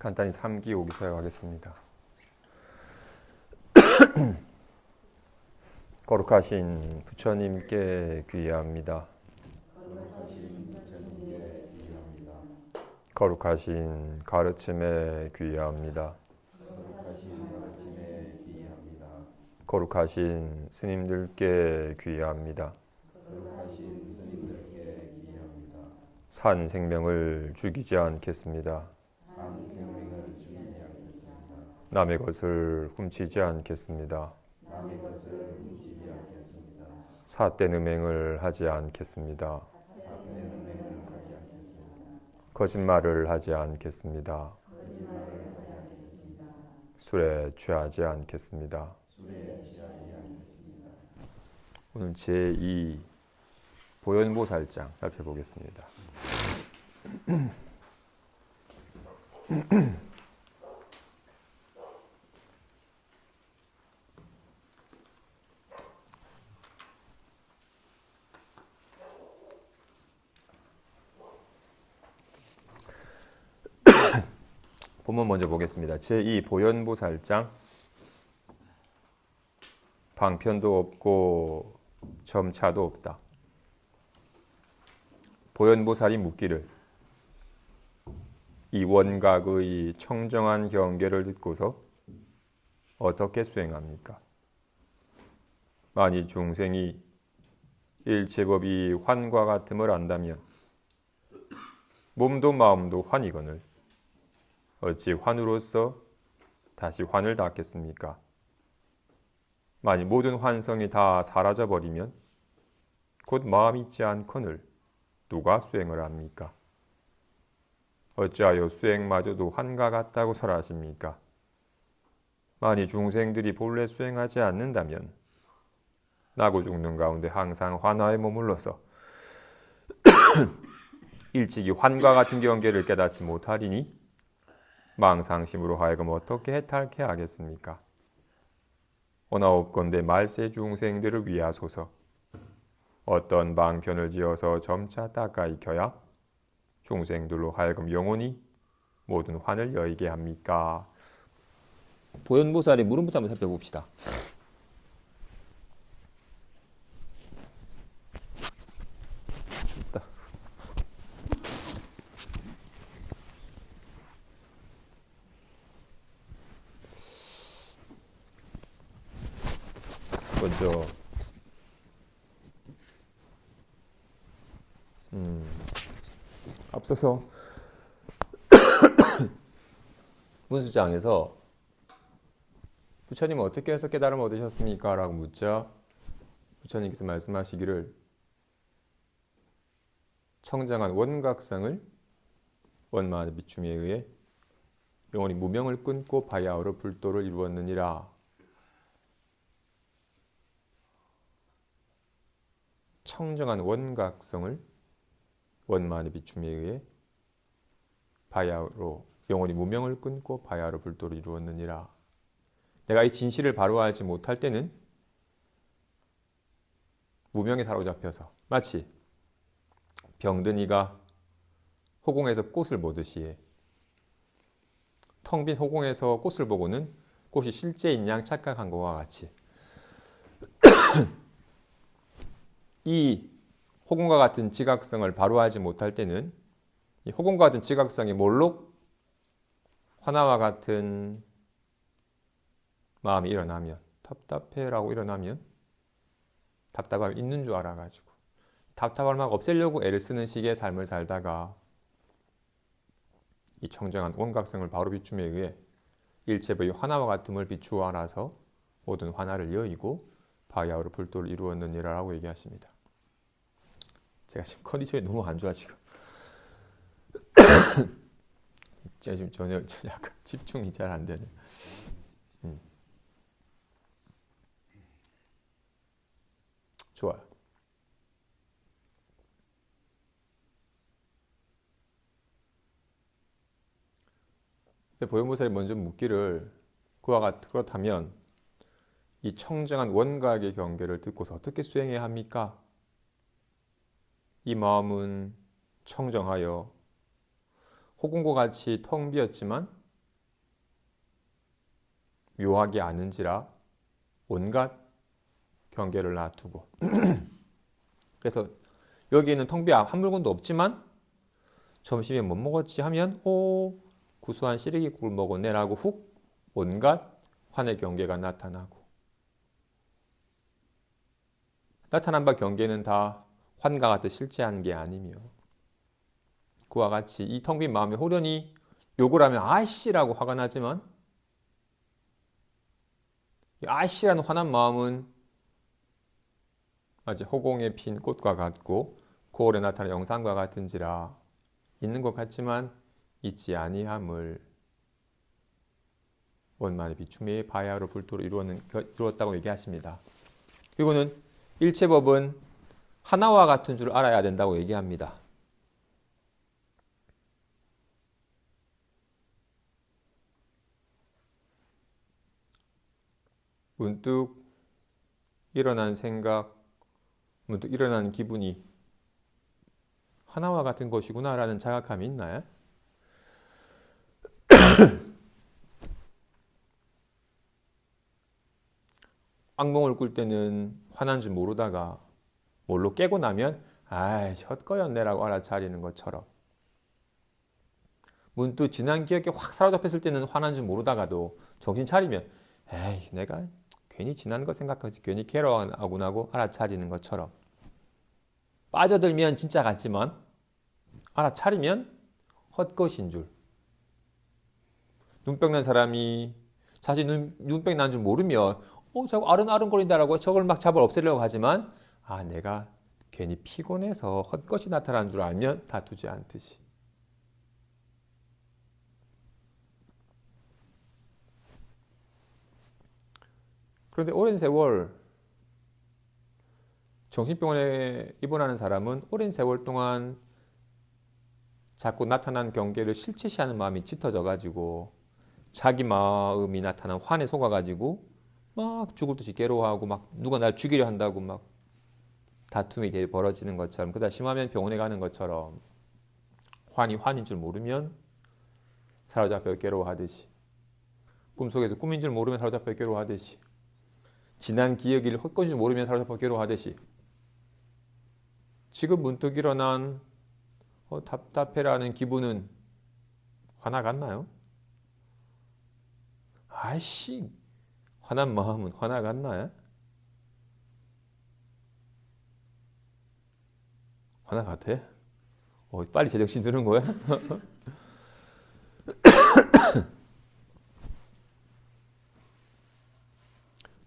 간단히 3기 5기 사용하겠습니다. 거룩하신 부처님께 귀의합니다. 거룩하신 가르침에 귀의합니다. 거룩하신 스님들께 귀의합니다. 산 생명을 죽이지 않겠습니다. 남의 것을 훔치지 않겠습니다. 삿된 음행을 하지 않겠습니다. 거짓말을 하지 않겠습니다. 술에 취하지 않겠습니다. 오늘 제2 보현보살장 살펴보겠습니다. 본문 먼저 보겠습니다. 제2 보현보살장. 방편도 없고 점차도 없다. 보현보살이 묻기를 이 원각의 청정한 경계를 듣고서 어떻게 수행합니까? 만일 중생이 일체법이 환과 같음을 안다면 몸도 마음도 환이거늘 어찌 환으로서 다시 환을 닦겠습니까? 만일 모든 환성이 다 사라져버리면 곧 마음 있지 않거늘 누가 수행을 합니까? 어찌하여 수행마저도 환과 같다고 설하십니까? 만일 중생들이 본래 수행하지 않는다면 나고 죽는 가운데 항상 환화에 머물러서 일찍이 환과 같은 경계를 깨닫지 못하리니 망상심으로 하여금 어떻게 해탈케 하겠습니까? 오나옵건대 말세 중생들을 위하소서. 어떤 방편을 지어서 점차 닦아 익혀야 중생들로 하여금 영원히 모든 환을 여의게 합니까? 보현보살의 물음부터 한번 살펴봅시다. 춥다. 먼저 앞서서 문수장에서 부처님은 어떻게 해서 깨달음을 얻으셨습니까? 라고 묻자 부처님께서 말씀하시기를 청정한 원각성을 원만한 비춤에 의해 영원히 무명을 끊고 바야흐로 불도를 이루었느니라. 청정한 원각성을 원만의 비춤에 의해 바야흐로 영원히 무명을 끊고 바야흐로 불도를 이루었느니라. 내가 이 진실을 바로 알지 못할 때는 무명에 사로잡혀서 마치 병든 이가 호공에서 꽃을 보듯이 텅 빈 호공에서 꽃을 보고는 꽃이 실제인 양 착각한 것과 같이 이 호공과 같은 지각성을 바로 알지 못할 때는 이 호공과 같은 지각성이 몰록 화나와 같은 마음이 일어나면 답답해라고 일어나면 답답함이 있는 줄 알아가지고 답답함을 막 없애려고 애를 쓰는 식의 삶을 살다가 이 청정한 원각성을 바로 비춤에 의해 일체의 화나와 같음을 비추어 알아서 모든 화나를 여의고 바야흐로 불도를 이루었느니라라고 얘기하십니다. 제가 지금 컨디션이 너무 안 좋아 지금. 제가 지금 전혀 약간 집중이 잘 안 되네. 좋아요. 보현보살이 먼저 묻기를 그렇다면 이 청정한 원각의 경계를 듣고서 어떻게 수행해야 합니까? 이 마음은 청정하여 호공과 같이 텅 비었지만 묘하게 아는지라 온갖 경계를 놔두고 그래서 여기에는 텅 비어 한 물건도 없지만 점심에 뭐 먹었지 하면 구수한 시래기국을 먹었네라고 훅 온갖 환의 경계가 나타나고 나타난 바 경계는 다 환과 같듯 실제한 게 아니며 그와 같이 이 텅 빈 마음에 호련히 욕을 하면 아이씨라고 화가 나지만 이 아이씨라는 화난 마음은 마치 허공에 핀 꽃과 같고 고을에 나타난 영상과 같은지라 있는 것 같지만 있지 아니함을 원만의 비춤의 바야흐로 불도로 이루었다고 얘기하십니다. 그리고는 일체법은 하나와 같은 줄 알아야 된다고 얘기합니다. 문득 일어난 생각, 문득 일어난 기분이 하나와 같은 것이구나라는 자각감이 있나요? 악몽을 꿀 때는 화난 줄 모르다가 뭘로 깨고 나면 아이 헛거였네라고 알아차리는 것처럼 문득 지난 기억에 확 사로잡혔을 때는 화난 줄 모르다가도 정신 차리면 에이 내가 괜히 지난 거 생각하지 괜히 괴로워하고 나고 알아차리는 것처럼 빠져들면 진짜 같지만 알아차리면 헛것인 줄 눈병 난 사람이 자신 눈병 난 줄 모르면 저거 아른아른거린다라고 저걸 막 잡아 없애려고 하지만 내가 괜히 피곤해서 헛것이 나타나는 줄 알면 다투지 않듯이 그런데 오랜 세월 정신병원에 입원하는 사람은 오랜 세월 동안 자꾸 나타난 경계를 실체시하는 마음이 짙어져 가지고 자기 마음이 나타난 환에 속아 가지고 막 죽을 듯이 괴로워하고 막 누가 날 죽이려 한다고 막 다툼이 벌어지는 것처럼 그러다 심하면 병원에 가는 것처럼 환이 환인 줄 모르면 사로잡혀 괴로워하듯이 꿈속에서 꿈인 줄 모르면 사로잡혀 괴로워하듯이 지난 기억이 헛것인 줄 모르면 사로잡혀 괴로워하듯이 지금 문득 일어난 답답해라는 기분은 화나 같나요? 아이씨 화난 마음은 화나 같나요? 화나 같아? 빨리 제정신 드는 거야?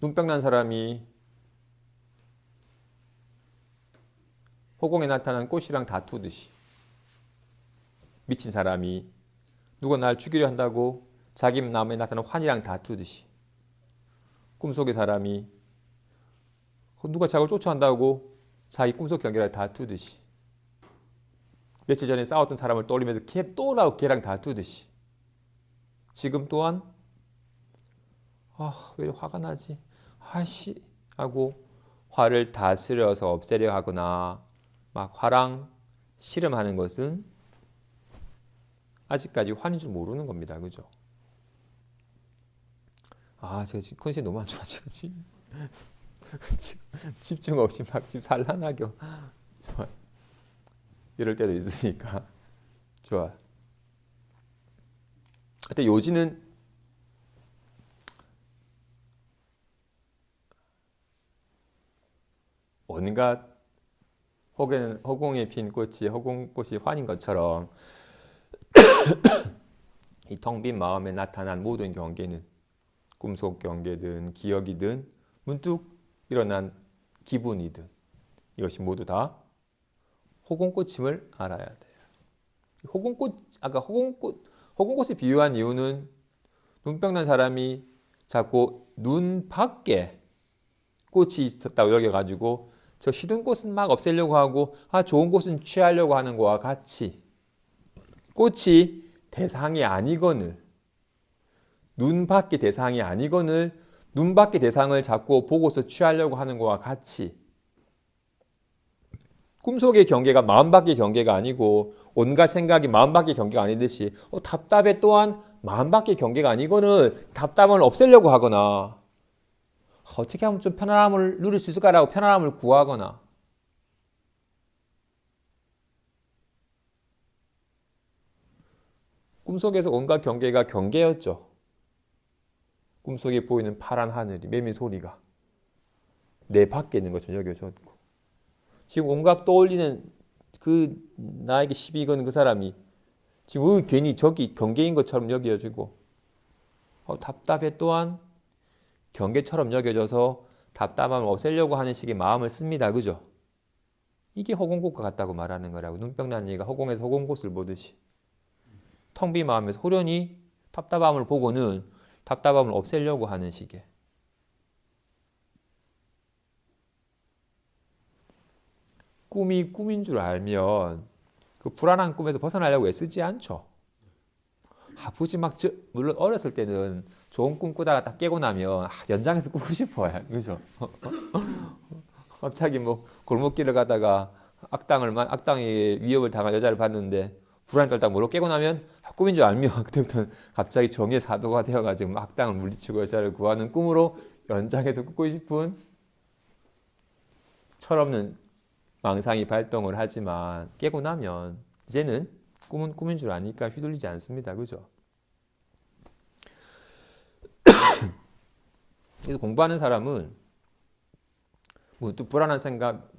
눈병 난 사람이 호공에 나타난 꽃이랑 다투듯이 미친 사람이 누가 날 죽이려 한다고 자기 마음에 나타난 환이랑 다투듯이 꿈속의 사람이 누가 자기를 쫓아간다고 자기 꿈속 경계를 다투듯이 며칠 전에 싸웠던 사람을 떠올리면서 또 나오고 걔랑 다투듯이 지금 또한 왜 화가 나지? 아씨 하고 화를 다스려서 없애려 하거나 막 화랑 씨름하는 것은 아직까지 환인 줄 모르는 겁니다. 그죠? 제가 지금 컨디션이 너무 안 좋아 지금 집중 없이 막 지금 산란하게 좋아. 이럴 때도 있으니까 좋아. 근데 요지는 온갖 허공에 핀 꽃이 허공꽃이 환인 것처럼 이 텅 빈 마음에 나타난 모든 경계는 꿈속 경계든 기억이든 문득 일어난 기분이든 이것이 모두 다 호공꽃임을 알아야 돼요. 아까 호공꽃을 비유한 이유는 눈병 난 사람이 자꾸 눈 밖에 꽃이 있었다고 여겨가지고 저 시든 꽃은 막 없애려고 하고 좋은 꽃은 취하려고 하는 것과 같이 꽃이 대상이 아니거늘 눈 밖의 대상이 아니거늘 눈 밖의 대상을 자꾸 보고서 취하려고 하는 것과 같이 꿈속의 경계가 마음 밖의 경계가 아니고 온갖 생각이 마음 밖의 경계가 아니듯이 답답해 또한 마음 밖의 경계가 아니고는 답답함을 없애려고 하거나 어떻게 하면 좀 편안함을 누릴 수 있을까라고 편안함을 구하거나 꿈속에서 온갖 경계가 경계였죠. 꿈속에 보이는 파란 하늘이 매미 소리가 내 밖에 있는 것처럼 여겨졌고 지금 온갖 떠올리는 그 나에게 시비 거는 그 사람이 지금 괜히 저기 경계인 것처럼 여겨지고 답답해 또한 경계처럼 여겨져서 답답함을 없애려고 하는 식의 마음을 씁니다. 그죠? 이게 허공곳과 같다고 말하는 거라고. 눈병 난 얘가 허공에서 허공곳을 보듯이 텅 빈 마음에서 호련히 답답함을 보고는 답답함을 없애려고 하는 식의 꿈이 꿈인 줄 알면 그 불안한 꿈에서 벗어나려고 애쓰지 않죠. 굳이 물론 어렸을 때는 좋은 꿈 꾸다가 딱 깨고 나면 연장해서 꾸고 싶어요. 그죠? 갑자기 뭐 골목길을 가다가 악당의 위협을 당한 여자를 봤는데 불안에 떨다가 몰로 깨고 나면 꿈인 줄 알면 그때부터는 갑자기 정의의 사도가 되어가지고 악당을 물리치고 여자를 구하는 꿈으로 연장해서 꾸고 싶은 철없는 망상이 발동을 하지만 깨고 나면 이제는 꿈은 꿈인 줄 아니까 휘둘리지 않습니다. 그죠? 그래서 공부하는 사람은 뭐 또 불안한 생각,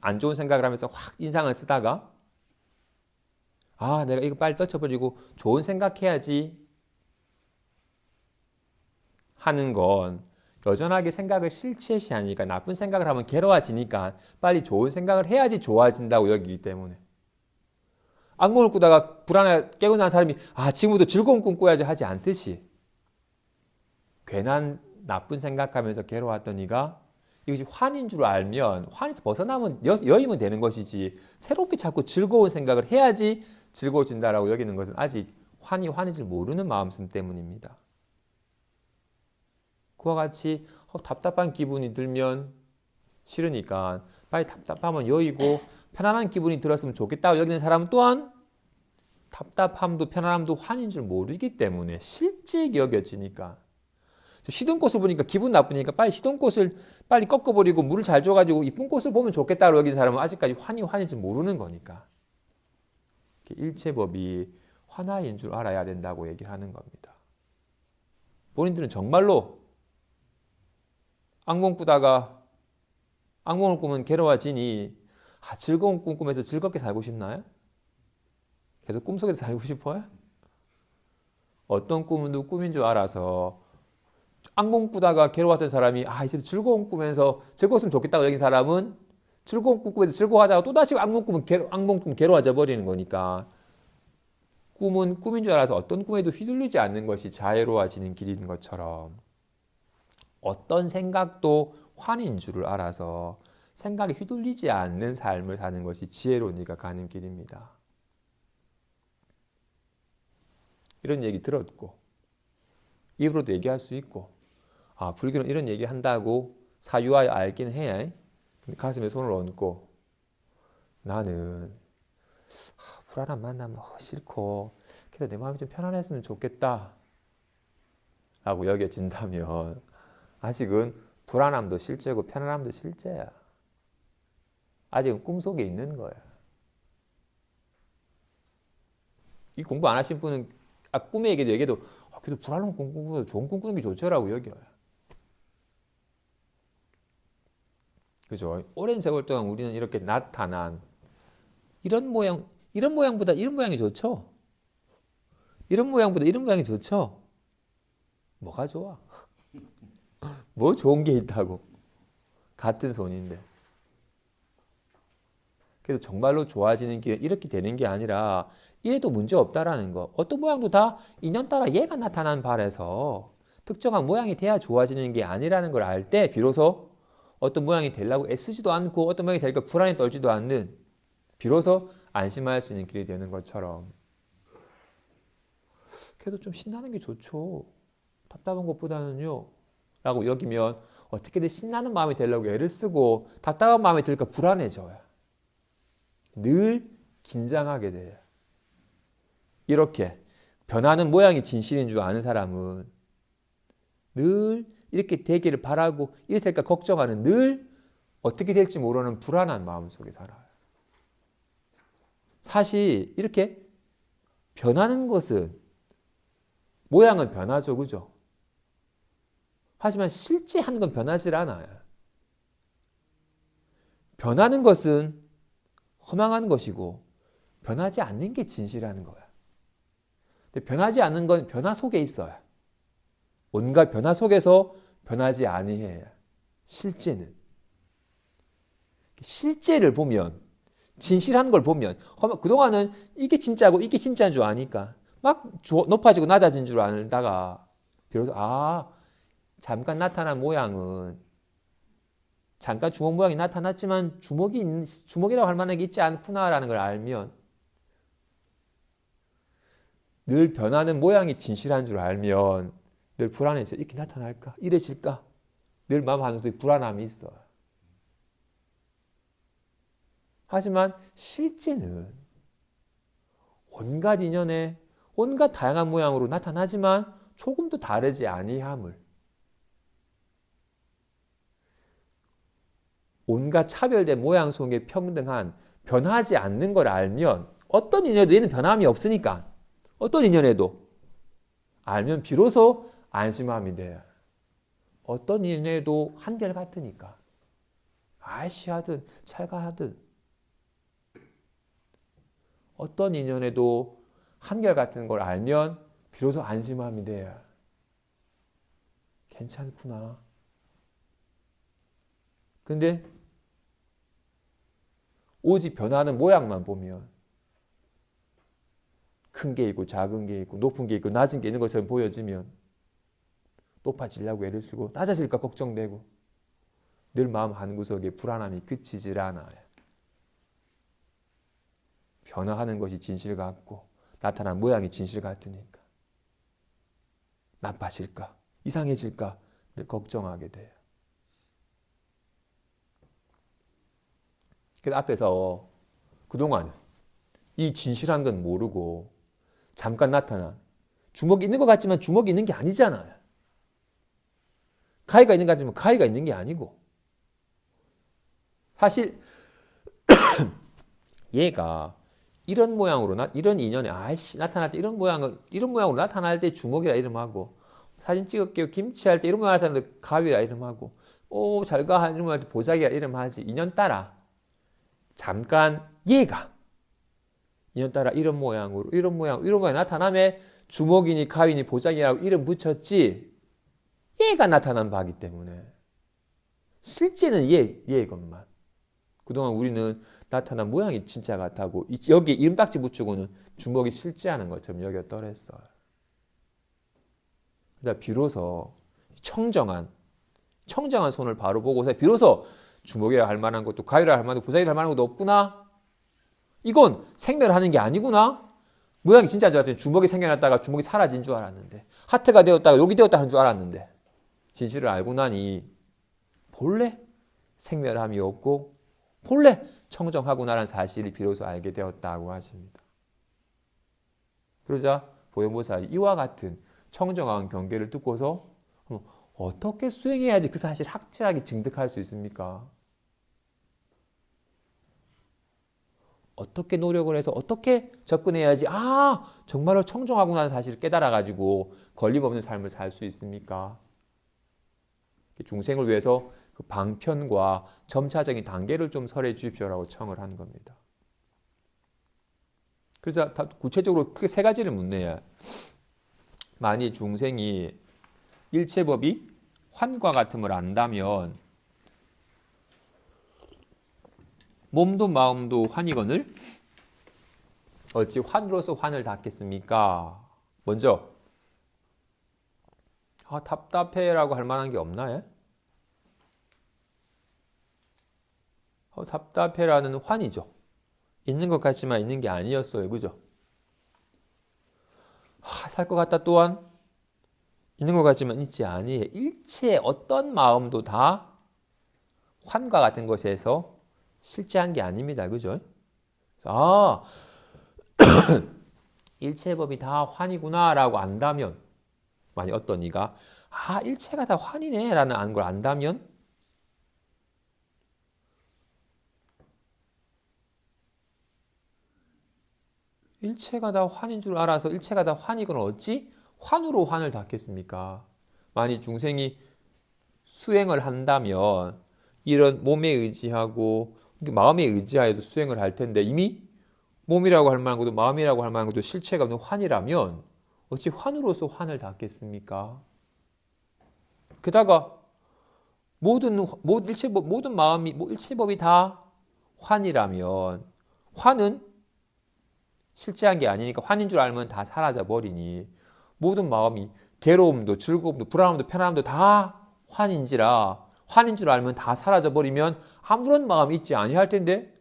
안 좋은 생각을 하면서 확 인상을 쓰다가 내가 이거 빨리 떨쳐버리고 좋은 생각해야지 하는 건 여전하게 생각을 실체시하니까 나쁜 생각을 하면 괴로워지니까 빨리 좋은 생각을 해야지 좋아진다고 여기기 때문에 악몽을 꾸다가 불안해 깨고 난 사람이 지금부터 즐거운 꿈 꿔야지 하지 않듯이 괜한 나쁜 생각하면서 괴로웠던 이가 이것이 환인 줄 알면 환에서 벗어나면 여의면 되는 것이지 새롭게 자꾸 즐거운 생각을 해야지 즐거워진다라고 여기는 것은 아직 환이 환인지 모르는 마음씀 때문입니다. 그와 같이 답답한 기분이 들면 싫으니까 빨리 답답하면 여의고 편안한 기분이 들었으면 좋겠다고 여기는 사람은 또한 답답함도 편안함도 환인 줄 모르기 때문에 실제 여겨지니까 시든 꽃을 보니까 기분 나쁘니까 빨리 시든 꽃을 빨리 꺾어버리고 물을 잘 줘가지고 이쁜 꽃을 보면 좋겠다고 여기는 사람은 아직까지 환인 줄 모르는 거니까 일체법이 환화인 줄 알아야 된다고 얘기를 하는 겁니다. 본인들은 정말로 악몽 꾸다가 악몽을 꾸면 괴로워지니 즐거운 꿈 꾸면서 즐겁게 살고 싶나요? 계속 꿈속에서 살고 싶어요? 어떤 꿈은 꿈인 줄 알아서 악몽 꾸다가 괴로웠던 사람이 이제 즐거운 꿈에서 즐거웠으면 좋겠다고 여긴 사람은 즐거운 꿈 꾸면서 즐거워하다가 또다시 악몽 꾸면 괴로워져 버리는 거니까 꿈은 꿈인 줄 알아서 어떤 꿈에도 휘둘리지 않는 것이 자애로워지는 길인 것처럼 어떤 생각도 환인 줄을 알아서 생각에 휘둘리지 않는 삶을 사는 것이 지혜로운 이가 가는 길입니다. 이런 얘기 들었고 입으로도 얘기할 수 있고 불교는 이런 얘기 한다고 사유하여 알긴 해야 근데 가슴에 손을 얹고 나는 불안한 만나면 싫고 그래서 내 마음이 좀 편안했으면 좋겠다 라고 여겨진다면 아직은 불안함도 실제고 편안함도 실제야. 아직은 꿈속에 있는 거야. 이 공부 안 하신 분은 꿈의 얘기도 그래도 불안한 꿈 꾸고 좋은 꿈 꾸는 게 좋죠라고 여겨요. 그죠? 오랜 세월 동안 우리는 이렇게 나타난 이런 모양보다 이런 모양이 좋죠? 이런 모양보다 이런 모양이 좋죠? 뭐가 좋아? 뭐 좋은 게 있다고? 같은 손인데. 그래서 정말로 좋아지는 게 이렇게 되는 게 아니라 이래도 문제 없다라는 거. 어떤 모양도 다 인연따라 얘가 나타난 발에서 특정한 모양이 돼야 좋아지는 게 아니라는 걸 알 때 비로소 어떤 모양이 되려고 애쓰지도 않고 어떤 모양이 되니까 불안에 떨지도 않는 비로소 안심할 수 있는 길이 되는 것처럼 그래도 좀 신나는 게 좋죠. 답답한 것보다는요. 라고 여기면 어떻게든 신나는 마음이 되려고 애를 쓰고 답답한 마음이 들니까 불안해져요. 늘 긴장하게 돼요. 이렇게 변하는 모양이 진실인 줄 아는 사람은 늘 이렇게 되기를 바라고 이렇게 될까 걱정하는, 늘 어떻게 될지 모르는 불안한 마음 속에 살아요. 사실 이렇게 변하는 것은 모양은 변하죠, 그죠? 하지만 실제 하는 건 변하질 않아요. 변하는 것은 허망한 것이고 변하지 않는 게 진실하는 거야. 근데 변하지 않는 건 변화 속에 있어요. 온갖 변화 속에서 변하지 아니해요. 실제는. 실제를 보면, 진실한 걸 보면, 그동안은 이게 진짜고 이게 진짜인 줄 아니까 막 높아지고 낮아진 줄 알다가 비로소 잠깐 나타난 모양은, 잠깐 주먹 모양이 나타났지만 주먹이라고 할 만한 게 있지 않구나라는 걸 알면, 늘 변하는 모양이 진실한 줄 알면 늘 불안해져. 이렇게 나타날까? 이래질까? 늘 마음 한쪽에 불안함이 있어요. 하지만 실제는 온갖 인연에 온갖 다양한 모양으로 나타나지만 조금도 다르지 아니함을, 온갖 차별된 모양 속에 평등한, 변하지 않는 걸 알면, 어떤 인연에도 얘는 변함이 없으니까, 어떤 인연에도 알면 비로소 안심함이 돼요. 어떤 인연에도 한결같으니까, 아시하든 찰가하든 어떤 인연에도 한결같은 걸 알면 비로소 안심함이 돼요. 괜찮구나. 근데 오직 변하는 모양만 보면, 큰 게 있고 작은 게 있고 높은 게 있고 낮은 게 있는 것처럼 보여지면 높아지려고 애를 쓰고 낮아질까 걱정되고 늘 마음 한구석에 불안함이 그치질 않아요. 변화하는 것이 진실 같고 나타난 모양이 진실 같으니까 나빠질까? 이상해질까? 늘 걱정하게 돼요. 그래서 앞에서 그동안은 이 진실한 건 모르고 잠깐 나타난, 주먹이 있는 것 같지만 주먹이 있는 게 아니잖아요. 가위가 있는 것 같지만 가위가 있는 게 아니고, 사실 얘가 이런 모양으로 이런 인연에 나타날 때 이런 모양으로 나타날 때 주먹이라 이름하고, 사진 찍을게요 김치할 때 이런 모양 나타날 때 가위라 이름하고, 잘가 이런 모양 보자기라 이름하지. 인연 따라 잠깐 얘가 인연 따라 이런 모양으로 이런 모양 나타남에 주먹이니 가위니 보자기라고 이름 붙였지, 얘가 나타난 바기 때문에 실제는 얘의 것만. 그동안 우리는 나타난 모양이 진짜 같다고 여기 이름딱지 붙이고는 주먹이 실제하는 것처럼 여겼더랬어요. 그러다 비로소 청정한 손을 바로 보고서 비로소 주먹이라 할 만한 것도 가위라 할 만한 것도 보자기라 할 만한 것도 없구나. 이건 생멸하는 게 아니구나. 모양이 진짜인 줄 알았더니 주먹이 생겨났다가 주먹이 사라진 줄 알았는데, 하트가 되었다가 여기 되었다 하는 줄 알았는데, 진실을 알고 나니 본래 생멸함이 없고 본래 청정하구나라는 사실을 비로소 알게 되었다고 하십니다. 그러자 보현보살이 이와 같은 청정한 경계를 듣고서 어떻게 수행해야지 그 사실을 확실하게 증득할 수 있습니까? 어떻게 노력을 해서 어떻게 접근해야지 정말로 청정하구나라는 사실을 깨달아가지고 걸림없는 삶을 살 수 있습니까? 중생을 위해서 그 방편과 점차적인 단계를 좀 설해 주십시오라고 청을 한 겁니다. 그래서 구체적으로 크게 세 가지를 묻네요. 만일 중생이 일체법이 환과 같음을 안다면 몸도 마음도 환이거늘 어찌 환으로서 환을 닦겠습니까? 먼저 답답해라고 할 만한 게 없나요? 답답해라는 환이죠. 있는 것 같지만 있는 게 아니었어요. 그죠? 살 것 같다 또한 있는 것 같지만 있지 아니에요. 일체 어떤 마음도 다 환과 같은 것에서 실제한 게 아닙니다. 그죠? 일체의 법이 다 환이구나라고 안다면, 만약 어떤 이가 일체가 다 환이네라는 걸 안다면 일체가 다 환인 줄 알아서 일체가 다 환이건 어찌 환으로 환을 닫겠습니까? 만약 중생이 수행을 한다면 이런 몸에 의지하고 마음에 의지하여도 수행을 할 텐데 이미 몸이라고 할 만한 것도 마음이라고 할 만한 것도 실체가 없는 환이라면 어찌 환으로서 환을 닫겠습니까? 게다가 모든 마음이 일체법이 다 환이라면 환은 실체한 게 아니니까 환인 줄 알면 다 사라져 버리니 모든 마음이 괴로움도 즐거움도 불안함도 편안함도 다 환인지라 환인 줄 알면 다 사라져 버리면 아무런 마음이 있지 아니할 텐데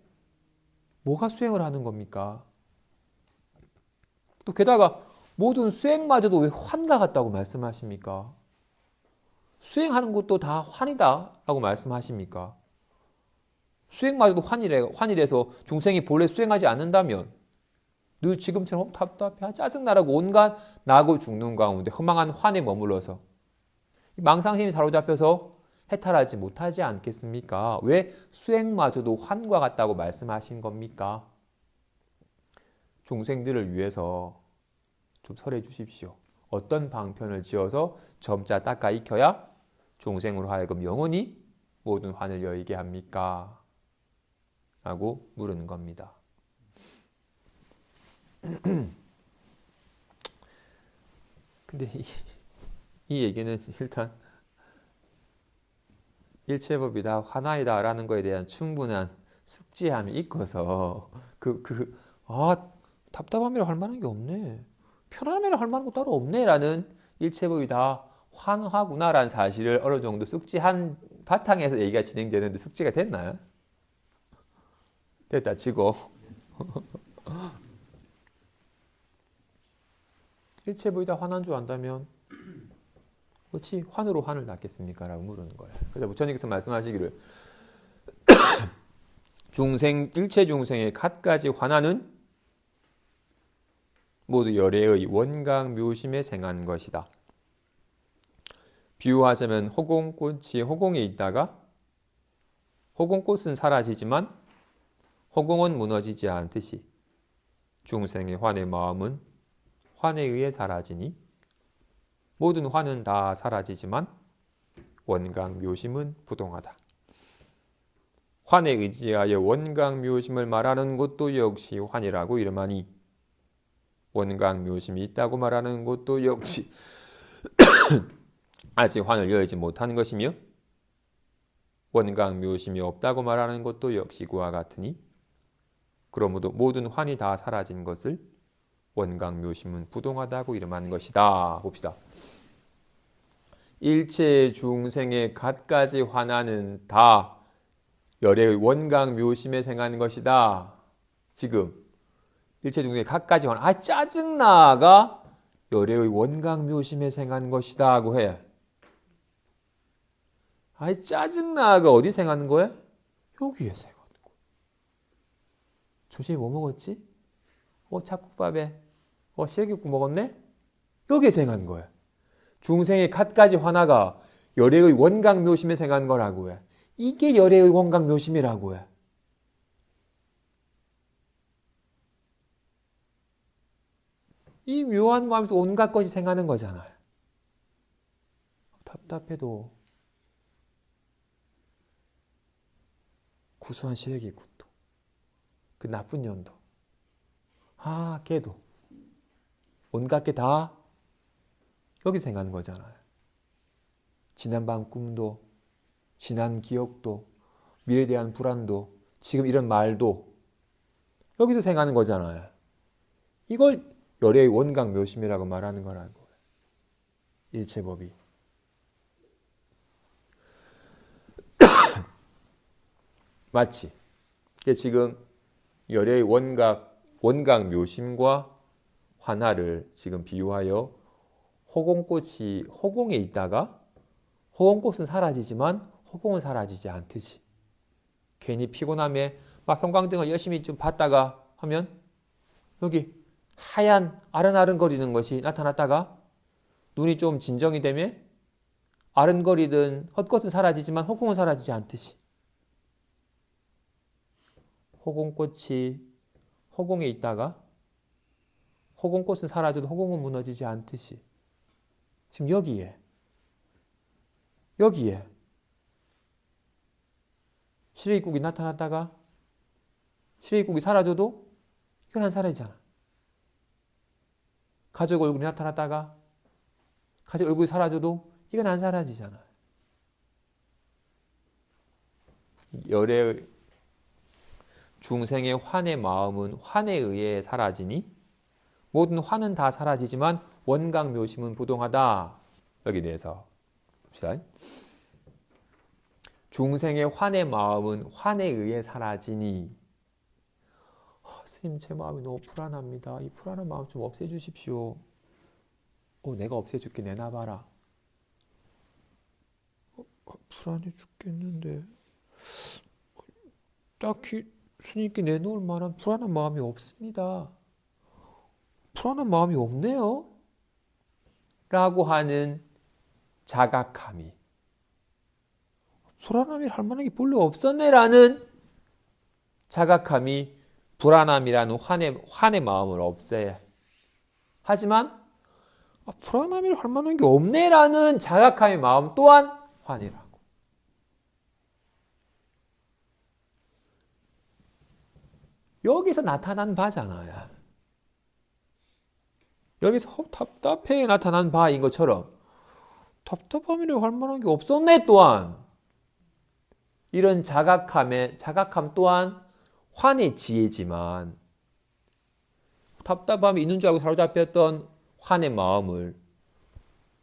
뭐가 수행을 하는 겁니까? 또 게다가 모든 수행마저도 왜 환과 같다고 말씀하십니까? 수행하는 것도 다 환이다라고 말씀하십니까? 수행마저도 환이래서 중생이 본래 수행하지 않는다면 늘 지금처럼 답답해 짜증나라고 온갖 나고 죽는 가운데 허망한 환에 머물러서 망상심이 사로잡혀서 해탈하지 못하지 않겠습니까? 왜 수행마저도 환과 같다고 말씀하신 겁니까? 중생들을 위해서 좀 설해 주십시오. 어떤 방편을 지어서 점자 닦아 익혀야 중생으로 하여금 영원히 모든 환을 여의게 합니까? 라고 물은 겁니다. 근데 이 얘기는 일단 일체법이 다 하나이다 라는 거에 대한 충분한 숙지함이 있어서 답답함이라 할 만한 게 없네, 편안함이라 할 만한 거 따로 없네 라는 일체법이 다 환하구나 라는 사실을 어느 정도 숙지한 바탕에서 얘기가 진행되는데 숙지가 됐나요? 됐다 치고 일체법이 다 환한 줄 안다면 어찌 환으로 환을 닫겠습니까? 라고 물으는 거예요. 그래서 부처님께서 말씀하시기를 일체 중생의 갖가지 환화는 모두 열애의 원각 묘심에 생한 것이다. 비유하자면 호공꽃이 호공에 있다가 호공꽃은 사라지지만 호공은 무너지지 않듯이 중생의 환의 마음은 환에 의해 사라지니 모든 환은 다 사라지지만 원각 묘심은 부동하다. 환에 의지하여 원각 묘심을 말하는 것도 역시 환이라고 이름하니 원각 묘심이 있다고 말하는 것도 역시 아직 환을 열지 못한 것이며 원각 묘심이 없다고 말하는 것도 역시 그와 같으니 그러므로 모든 환이 다 사라진 것을 원각 묘심은 부동하다고 이름하는 것이다. 봅시다. 일체 중생의 갖가지 환화는 다 열애의 원각 묘심에 생하는 것이다. 지금 일체 중생의 갖가지 환화, 짜증나가 열애의 원각 묘심에 생한 것이다 하고 해. 짜증나가 어디 생하는 거야? 여기에 생하는 거. 조심히 뭐 먹었지? 찹국밥에 시래기국 먹었네? 여기에 생한 거야. 중생의 갖가지 환화가 열애의 원각 묘심에 생한 거라고 해. 이게 열애의 원각 묘심이라고 해. 이 묘한 마음에서 온갖 것이 생하는 거잖아요. 답답해도 구수한 시래기국도 그 나쁜 년도 걔도 온갖 게 다 여기 생각하는 거잖아요. 지난밤 꿈도, 지난 기억도, 미래에 대한 불안도, 지금 이런 말도 여기서 생각하는 거잖아요. 이걸 열애의 원각 묘심이라고 말하는 거라고. 일체법이. 마치 지금 열애의 원각 묘심과 환화를 지금 비유하여 호공꽃이 호공에 있다가 호공꽃은 사라지지만 호공은 사라지지 않듯이 괜히 피곤함에 막 형광등을 열심히 좀 봤다가 하면 여기 하얀 아른아른거리는 것이 나타났다가 눈이 좀 진정이 되면 아른거리든 헛것은 사라지지만 허공은 사라지지 않듯이 허공꽃이 허공에 있다가 허공꽃은 사라져도 허공은 무너지지 않듯이 지금 여기에 시래기국이 나타났다가 시래기국이 사라져도 이건 안 사라지잖아. 가족 얼굴이 나타났다가 가족 얼굴이 사라져도 이건 안 사라지잖아. 열의 중생의 환의 마음은 환에 의해 사라지니 모든 환은 다 사라지지만 원각묘심은 부동하다. 여기 대해서 봅시다. 중생의 환의 마음은 환에 의해 사라지니 스님 제 마음이 너무 불안합니다. 이 불안한 마음 좀 없애주십시오. 내가 없애줄게. 내놔봐라. 불안해 죽겠는데 딱히 스님께 내놓을 만한 불안한 마음이 없습니다. 불안한 마음이 없네요. 라고 하는 자각함이 불안함이 할 만한 게 별로 없었네 라는 자각함이 불안함이라는 환의 마음을 없애. 하지만 불안함이 할 만한 게 없네 라는 자각함의 마음 또한 환이라고. 여기서 나타난 바잖아요. 여기서 답답해 나타난 바인 것처럼 답답함이라고 할 만한 게 없었네 또한 이런 자각함 또한 환의 지혜지만 답답함이 있는 줄 알고 사로잡혔던 환의 마음을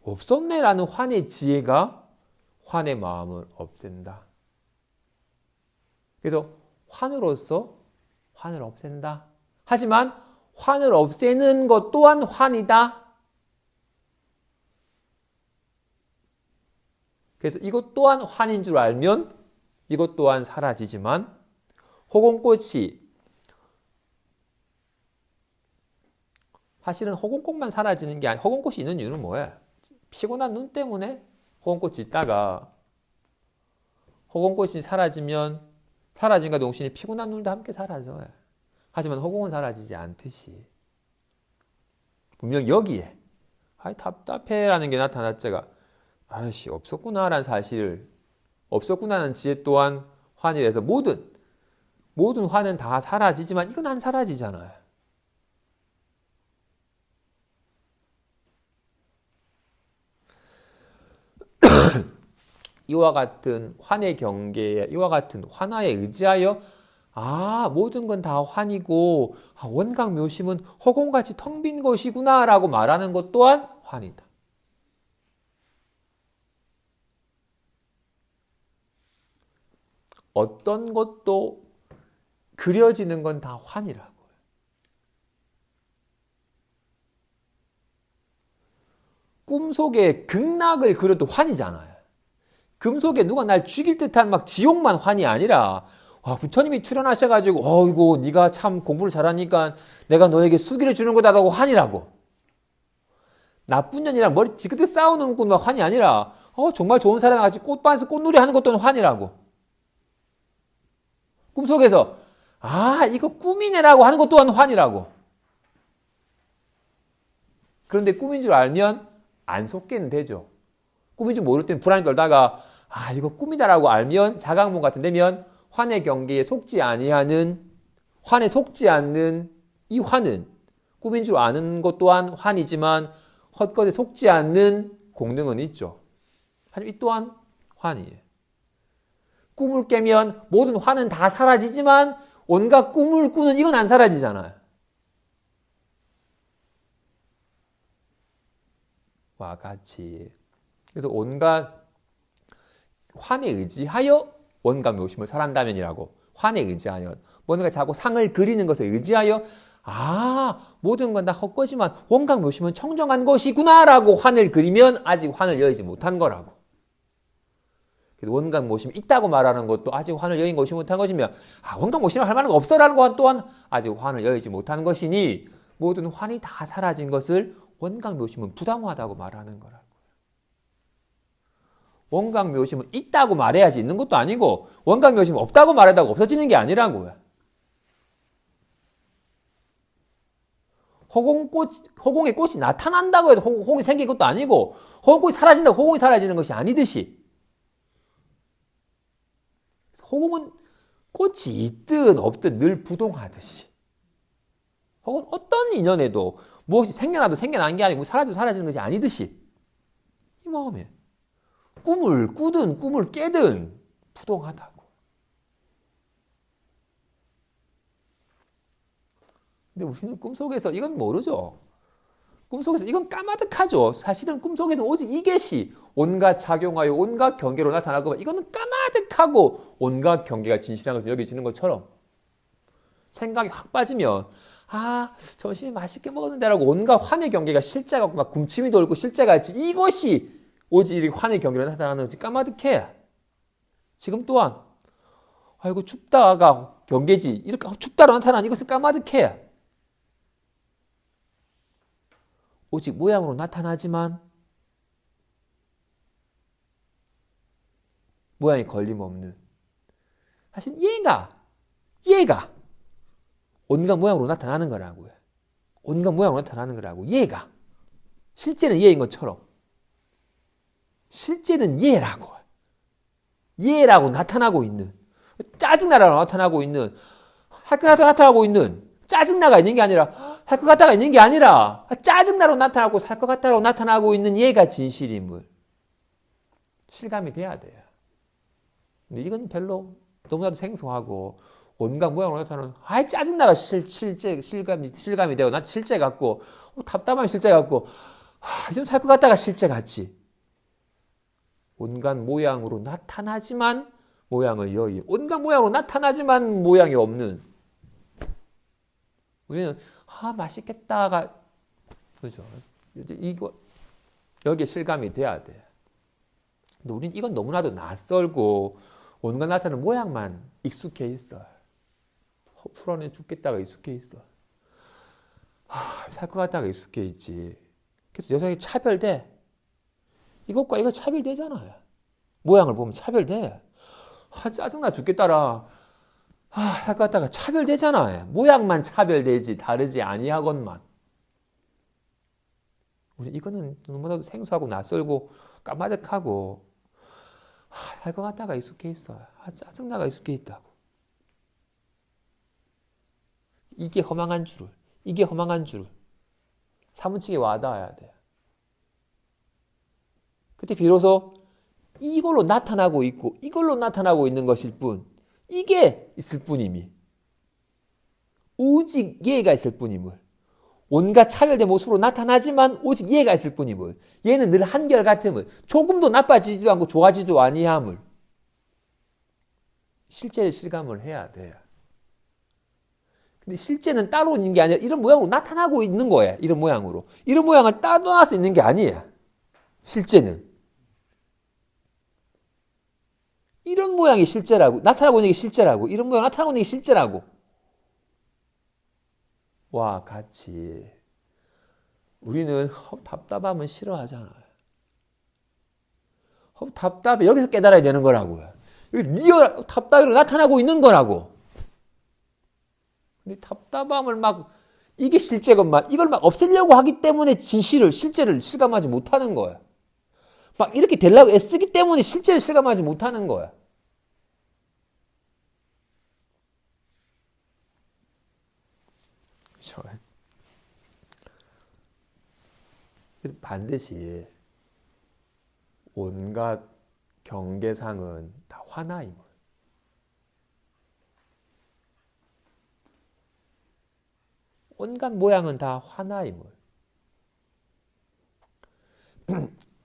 없었네라는 환의 지혜가 환의 마음을 없앤다. 그래서 환으로서 환을 없앤다. 하지만 환을 없애는 것 또한 환이다. 그래서 이것 또한 환인 줄 알면 이것 또한 사라지지만 허공꽃이 사실은 허공꽃만 사라지는 게 아니라 허공꽃이 있는 이유는 뭐예요? 피곤한 눈 때문에 허공꽃이 있다가 허공꽃이 사라진과 동시에 피곤한 눈도 함께 사라져요. 하지만 허공은 사라지지 않듯이 분명 여기에 답답해라는 게 나타났자가 없었구나라는 사실 없었구나라는 지혜 또한 환이라서 모든 환은 다 사라지지만 이건 안 사라지잖아요. 이와 같은 환의 경계에 이와 같은 환화에 의지하여 모든 건 다 환이고 원각묘심은 허공같이 텅 빈 것이구나 라고 말하는 것 또한 환이다. 어떤 것도 그려지는 건 다 환이라고요. 꿈속에 극락을 그려도 환이잖아요. 금속에 누가 날 죽일 듯한 막 지옥만 환이 아니라 부처님이 출연하셔가지고 어이구 네가 참 공부를 잘하니까 내가 너에게 수기를 주는 거다라고 환이라고. 나쁜 년이랑 머리 지그득 싸우는 꿈만 환이 아니라 정말 좋은 사람이 같이 꽃밭에서 꽃놀이 하는 것도 환이라고. 꿈속에서 이거 꿈이네라고 하는 것 또한 환이라고. 그런데 꿈인 줄 알면 안 속게는 되죠. 꿈인 줄 모를 때는 불안이 떨다가 이거 꿈이다라고 알면 자각몽 같은 데면 환의 경계에 속지 아니하는 환에 속지 않는 이 환은 꿈인 줄 아는 것 또한 환이지만 헛것에 속지 않는 공능은 있죠. 하지만 이 또한 환이에요. 꿈을 깨면 모든 환은 다 사라지지만 온갖 꿈을 꾸는 이건 안 사라지잖아요. 와 같이 그래서 온갖 환에 의지하여 원각 묘심을 설한다면이라고. 환에 의지하여 뭔가 자꾸 상을 그리는 것에 의지하여 모든 건 다 헛것이지만 원각 묘심은 청정한 것이구나 라고 환을 그리면 아직 환을 여의지 못한 거라고. 그래서 원각 묘심이 있다고 말하는 것도 아직 환을 여의지 못한 것이며 원각 묘심을 할 만한 거 없어라는 것 또한 아직 환을 여의지 못한 것이니 모든 환이 다 사라진 것을 원각묘심은 부당하다고 말하는 거라고. 원각묘심은 있다고 말해야지 있는 것도 아니고 원각묘심은 없다고 말하다가 없어지는 게 아니라고요. 허공에 꽃이 나타난다고 해서 호공이 생긴 것도 아니고 호공이 사라진다고 호공이 사라지는 것이 아니듯이 호공은 꽃이 있든 없든 늘 부동하듯이 혹은 어떤 인연에도 무엇이 생겨나도 생겨난 게 아니고 사라져도 사라지는 것이 아니듯이 이 마음에 꿈을 꾸든 꿈을 깨든 부동하다고. 근데 우리는 꿈속에서 이건 모르죠. 꿈속에서 이건 까마득하죠. 사실은 꿈속에는 오직 이것이 온갖 작용하여 온갖 경계로 나타나고 이거는 까마득하고 온갖 경계가 진실한 것을 여겨지는 것처럼 생각이 확 빠지면 점심에 맛있게 먹었는데 라고 온갖 환의 경계가 실제 같고 막 군침이 돌고 실제 같이 이것이 오직 환의 경계로 나타나는 것이 까마득해. 지금 또한 아이고 춥다가 경계지 이렇게 춥다로 나타나는 이것은 까마득해. 오직 모양으로 나타나지만 모양이 걸림없는. 사실 얘가 온갖 모양으로 나타나는 거라고요. 온갖 모양으로 나타나는 거라고. 얘가 실제는 얘인 것처럼 실제는 얘라고 나타나고 있는 짜증나라고 나타나고 있는 할 것 같다고 나타나고 있는 짜증나가 있는 게 아니라 할 것 같다가 있는 게 아니라 짜증나로 나타나고 살 것 같다고 나타나고 있는 얘가 진실임을 실감이 돼야 돼요. 근데 이건 별로 너무나도 생소하고 온갖 모양으로 나타나는 짜증나가 실감이 되고 나 실제 같고 답답한 실제 같고 좀 살 것 같다가 실제 같지. 온갖 모양으로 나타나지만 모양을 여의 온갖 모양으로 나타나지만 모양이 없는 우리는 맛있겠다가 그죠? 이거 여기에 실감이 돼야 돼. 근데 우리는 이건 너무나도 낯설고 온갖 나타나는 모양만 익숙해 있어. 풀어내 죽겠다가 익숙해 있어. 살 것 같다가 익숙해 있지. 그래서 여성이 차별돼. 이것과 이거 차별되잖아요. 모양을 보면 차별돼. 짜증나 죽겠다라. 살 것 같다가 차별되잖아요. 모양만 차별되지 다르지 아니하건만. 우리 이거는 너무나도 생소하고 낯설고 까마득하고 살 것 같다가 익숙해 있어요. 짜증나가 익숙해 있다고. 이게 허망한 줄을 사무치게 와닿아야 돼요. 그때 비로소 이걸로 나타나고 있고 이걸로 나타나고 있는 것일 뿐 이게 있을 뿐임이 오직 얘가 있을 뿐임을 온갖 차별된 모습으로 나타나지만 오직 얘가 있을 뿐임을 얘는 늘 한결같음을 조금도 나빠지지도 않고 좋아지지도 아니함을 실제를 실감을 해야 돼요. 근데 실제는 따로 있는 게 아니라 이런 모양으로 나타나고 있는 거예요. 이런 모양으로. 이런 모양을 따져놔서 있는 게 아니에요. 실제는. 이런 모양이 실제라고. 나타나고 있는 게 실제라고. 이런 모양 나타나고 있는 게 실제라고. 와 같이 우리는 답답함은 싫어하잖아요. 답답해. 여기서 깨달아야 되는 거라고요. 리얼 답답으로 나타나고 있는 거라고. 근데 답답함을 막 이게 실제건만 이걸 막 없애려고 하기 때문에 실제를 실감하지 못하는 거야. 막 이렇게 되려고 애쓰기 때문에 실제를 실감하지 못하는 거야. 그렇죠? 그래서 반드시 온갖 경계상은 다 화나임을. 온갖 모양은 다 화나임을.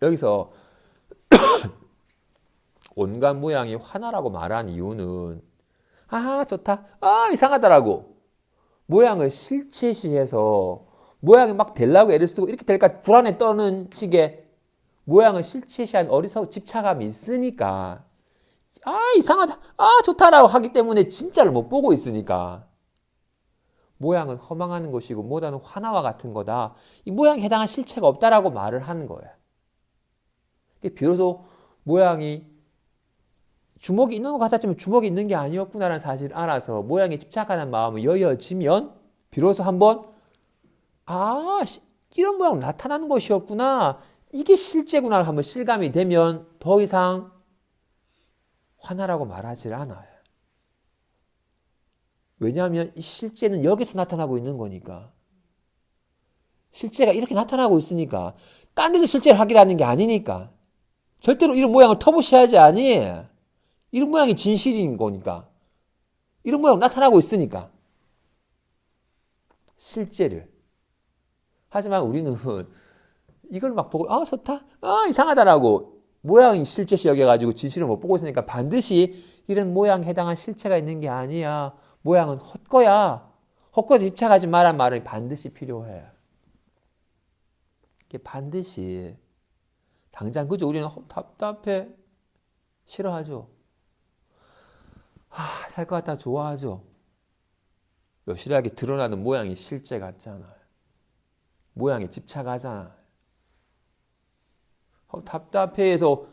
여기서 온갖 모양이 화나라고 말한 이유는 좋다. 이상하다라고 모양을 실체시해서 모양이 막 되려고 애를 쓰고 이렇게 될까 불안에 떠는 식의 모양을 실체시한 어리석은 집착감이 있으니까 이상하다. 좋다라고 하기 때문에 진짜를 못 보고 있으니까 모양은 허망한 것이고 모다는 화나와 같은 거다. 이 모양에 해당한 실체가 없다라고 말을 하는 거예요. 비로소 모양이 주먹이 있는 것 같았지만 주먹이 있는 게 아니었구나라는 사실을 알아서 모양에 집착하는 마음이 여여지면 비로소 한번 이런 모양 나타나는 것이었구나. 이게 실제구나를 한번 실감이 되면 더 이상 화나라고 말하지 않아요. 왜냐하면 이 실제는 여기서 나타나고 있는 거니까. 실제가 이렇게 나타나고 있으니까. 딴 데서 실제를 확인하는 게 아니니까. 절대로 이런 모양을 터부시하지 아니에요. 이런 모양이 진실인 거니까. 이런 모양 나타나고 있으니까. 실제를. 하지만 우리는 이걸 막 보고 좋다. 이상하다라고 모양이 실제시 여겨가지고 진실을 못 보고 있으니까 반드시 이런 모양에 해당한 실체가 있는 게 아니야. 모양은 헛거야. 헛것에 집착하지 말란 말이 반드시 필요해. 이게 반드시 당장 그죠? 우리는 답답해. 싫어하죠. 살 것 같다 좋아하죠. 여실하게 드러나는 모양이 실제 같잖아요. 모양에 집착하잖아. 답답해서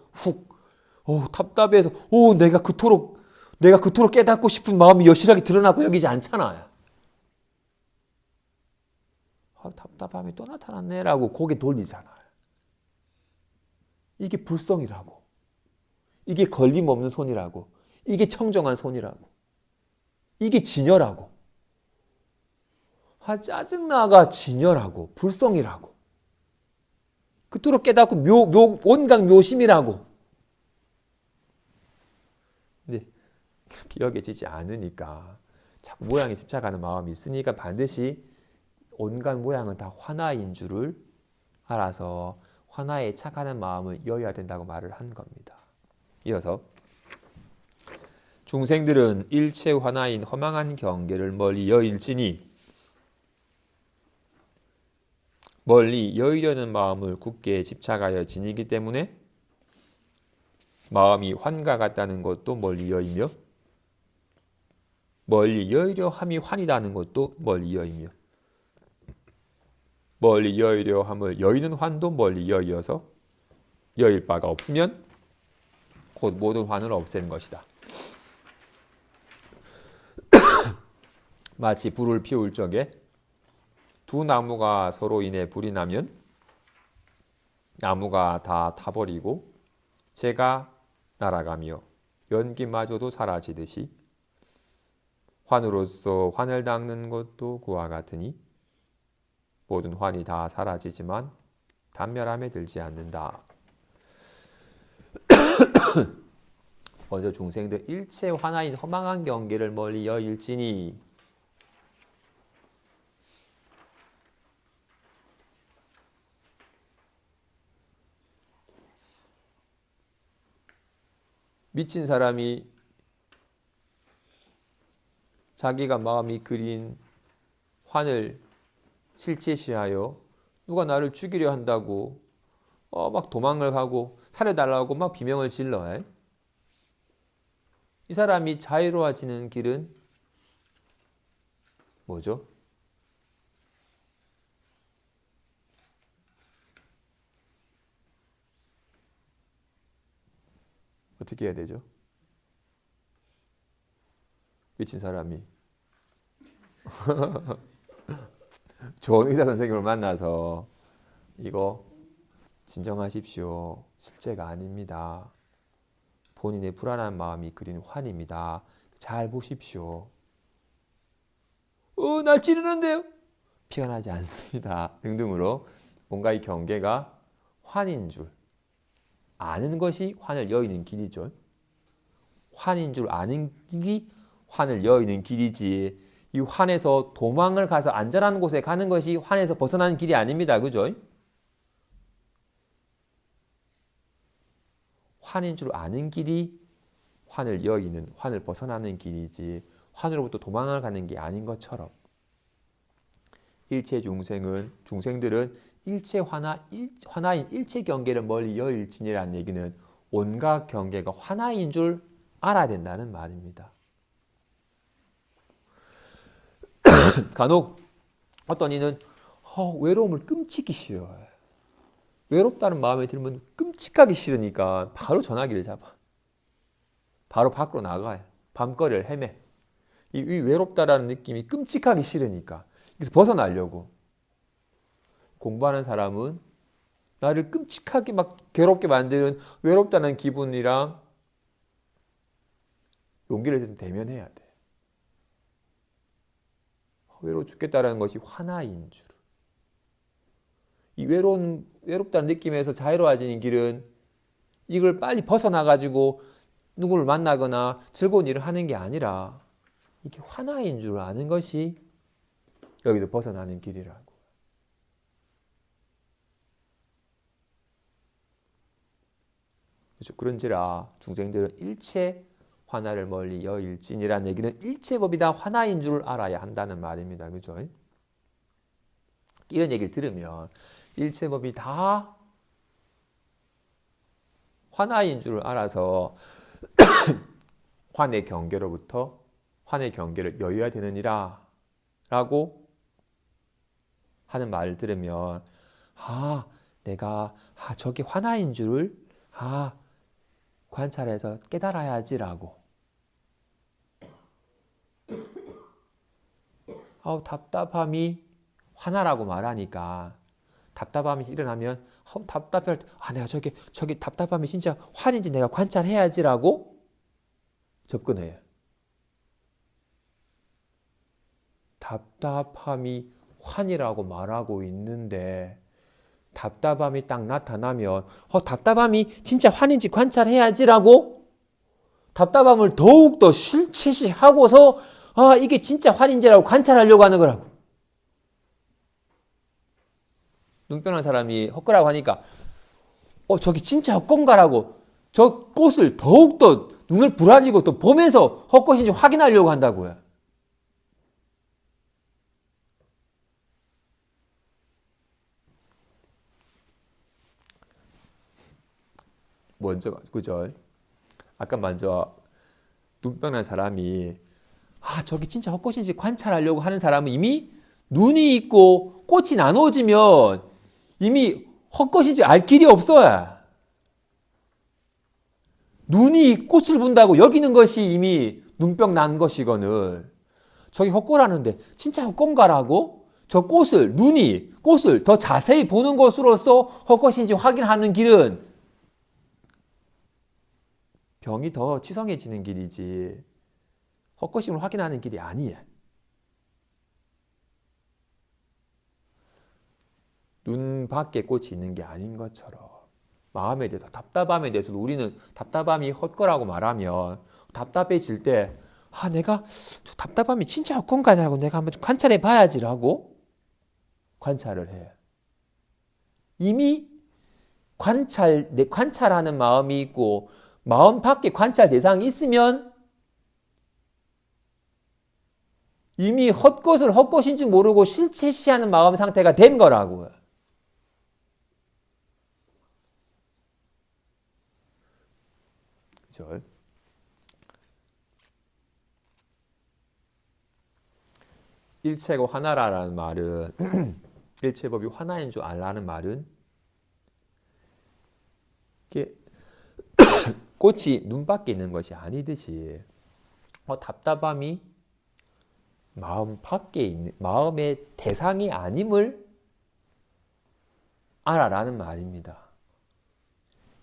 답답해서 내가 그토록 깨닫고 싶은 마음이 여실하게 드러나고 여기지 않잖아요. 답답함이 또 나타났네라고 고개 돌리잖아요. 이게 불성이라고. 이게 걸림없는 손이라고. 이게 청정한 손이라고. 이게 진여라고. 짜증나가 진여라고. 불성이라고. 그토록 깨닫고 온갖 묘심이라고. 근데 그렇게 여겨지지 않으니까 자꾸 모양에 집착하는 마음이 있으니까 반드시 온갖 모양은 다 화나인 줄을 알아서 화나에 착하는 마음을 여어야 된다고 말을 한 겁니다. 이어서 중생들은 일체 화나인 허망한 경계를 멀리 여일지니 멀리 여의려는 마음을 굳게 집착하여 지니기 때문에 마음이 환과 같다는 것도 멀리 여이며 멀리 여의려 함이 환이라는 것도 멀리 여이며 멀리 여의려 함을 여의는 환도 멀리 여의어서 여일 바가 없으면 곧 모든 환을 없애는 것이다. 마치 불을 피울 적에 두 나무가 서로 인해 불이 나면 나무가 다 타버리고 재가 날아가며 연기마저도 사라지듯이 환으로서 환을 닦는 것도 그와 같으니 모든 환이 다 사라지지만 단멸함에 들지 않는다. 먼저 중생들 일체 환하인 허망한 경계를 멀리 여일지니 미친 사람이 자기가 마음이 그린 환을 실체시하여 누가 나를 죽이려 한다고 막 도망을 가고 살해달라고 막 비명을 질러. 이 사람이 자유로워지는 길은 뭐죠? 어떻게 해야 되죠? 미친 사람이 좋은 의사 선생님을 만나서 이거 진정하십시오. 실제가 아닙니다. 본인의 불안한 마음이 그린 환입니다. 잘 보십시오. 날 찌르는데요? 피가 나지 않습니다. 등등으로 뭔가 이 경계가 환인 줄 아는 것이 환을 여의는 길이죠. 환인 줄 아는 길이 환을 여의는 길이지 이 환에서 도망을 가서 안전한 곳에 가는 것이 환에서 벗어나는 길이 아닙니다. 그죠? 환인 줄 아는 길이 환을 여의는, 환을 벗어나는 길이지 환으로부터 도망을 가는 게 아닌 것처럼 일체 중생들은 일체 환하인 일체 경계를 멀리 여일지니라는 얘기는 온갖 경계가 환하인 줄 알아야 된다는 말입니다. 간혹 어떤 이는 외로움을 끔찍히 싫어해. 외롭다는 마음이 들면 끔찍하기 싫으니까 바로 전화기를 잡아. 바로 밖으로 나가요. 밤거리를 헤매. 이 외롭다라는 느낌이 끔찍하기 싫으니까. 그래서 벗어나려고. 공부하는 사람은 나를 끔찍하게 막 괴롭게 만드는 외롭다는 기분이랑 용기를 좀 대면해야 돼. 외로워 죽겠다라는 것이 화나인 줄. 이 외롭다는 느낌에서 자유로워지는 길은 이걸 빨리 벗어나가지고 누구를 만나거나 즐거운 일을 하는 게 아니라 이게 화나인 줄 아는 것이 여기서 벗어나는 길이라고. 그렇죠. 그런지라 중생들은 일체 화나를 멀리 여일진이라는 얘기는 일체법이 다 화나인 줄 알아야 한다는 말입니다. 그죠? 이런 얘기를 들으면 일체법이 다 화나인 줄 알아서 환의 경계로부터 환의 경계를 여의야 되느니라 라고 하는 말을 들으면 내가 저게 화나인 줄을 관찰해서 깨달아야지라고. 답답함이 화나라고 말하니까 답답함이 일어나면 답답할 때 내가 저게 답답함이 진짜 환인지 내가 관찰해야지라고 접근해요. 답답함이 환이라고 말하고 있는데 답답함이 딱 나타나면 답답함이 진짜 환인지 관찰해야지라고 답답함을 더욱더 실체시하고서 이게 진짜 환인지라고 관찰하려고 하는 거라고. 눈병난 사람이 헛거라고 하니까 저게 진짜 헛건가라고 저 꽃을 더욱더 눈을 부라지고 또 보면서 헛것인지 확인하려고 한다고요. 그죠? 아까 먼저 눈병난 사람이 저게 진짜 헛것인지 관찰하려고 하는 사람은 이미 눈이 있고 꽃이 나눠지면 이미 헛것인지 알 길이 없어요. 눈이 꽃을 본다고 여기는 것이 이미 눈병 난 것이거늘 저게 헛거라는데 진짜 헛건가라고 저 눈이 꽃을 더 자세히 보는 것으로서 헛것인지 확인하는 길은 병이 더 치성해지는 길이지 헛것임을 확인하는 길이 아니에요. 눈 밖에 꽃이 있는 게 아닌 것처럼 마음에 대해서 답답함에 대해서도 우리는 답답함이 헛거라고 말하면 답답해질 때 내가 저 답답함이 진짜 헛건가냐고 내가 한번 관찰해 봐야지라고 관찰을 해. 이미 관찰하는 마음이 있고 마음 밖에 관찰 대상이 있으면 이미 헛것을 헛것인지 모르고 실체시하는 마음 상태가 된 거라고요. 그죠? 일체가 하나라는 말은 일체법이 하나인 줄 알라는 말은 이게 꽃이 눈 밖에 있는 것이 아니듯이 답답함이 마음 밖에 있는 마음의 대상이 아님을 알아라는 말입니다.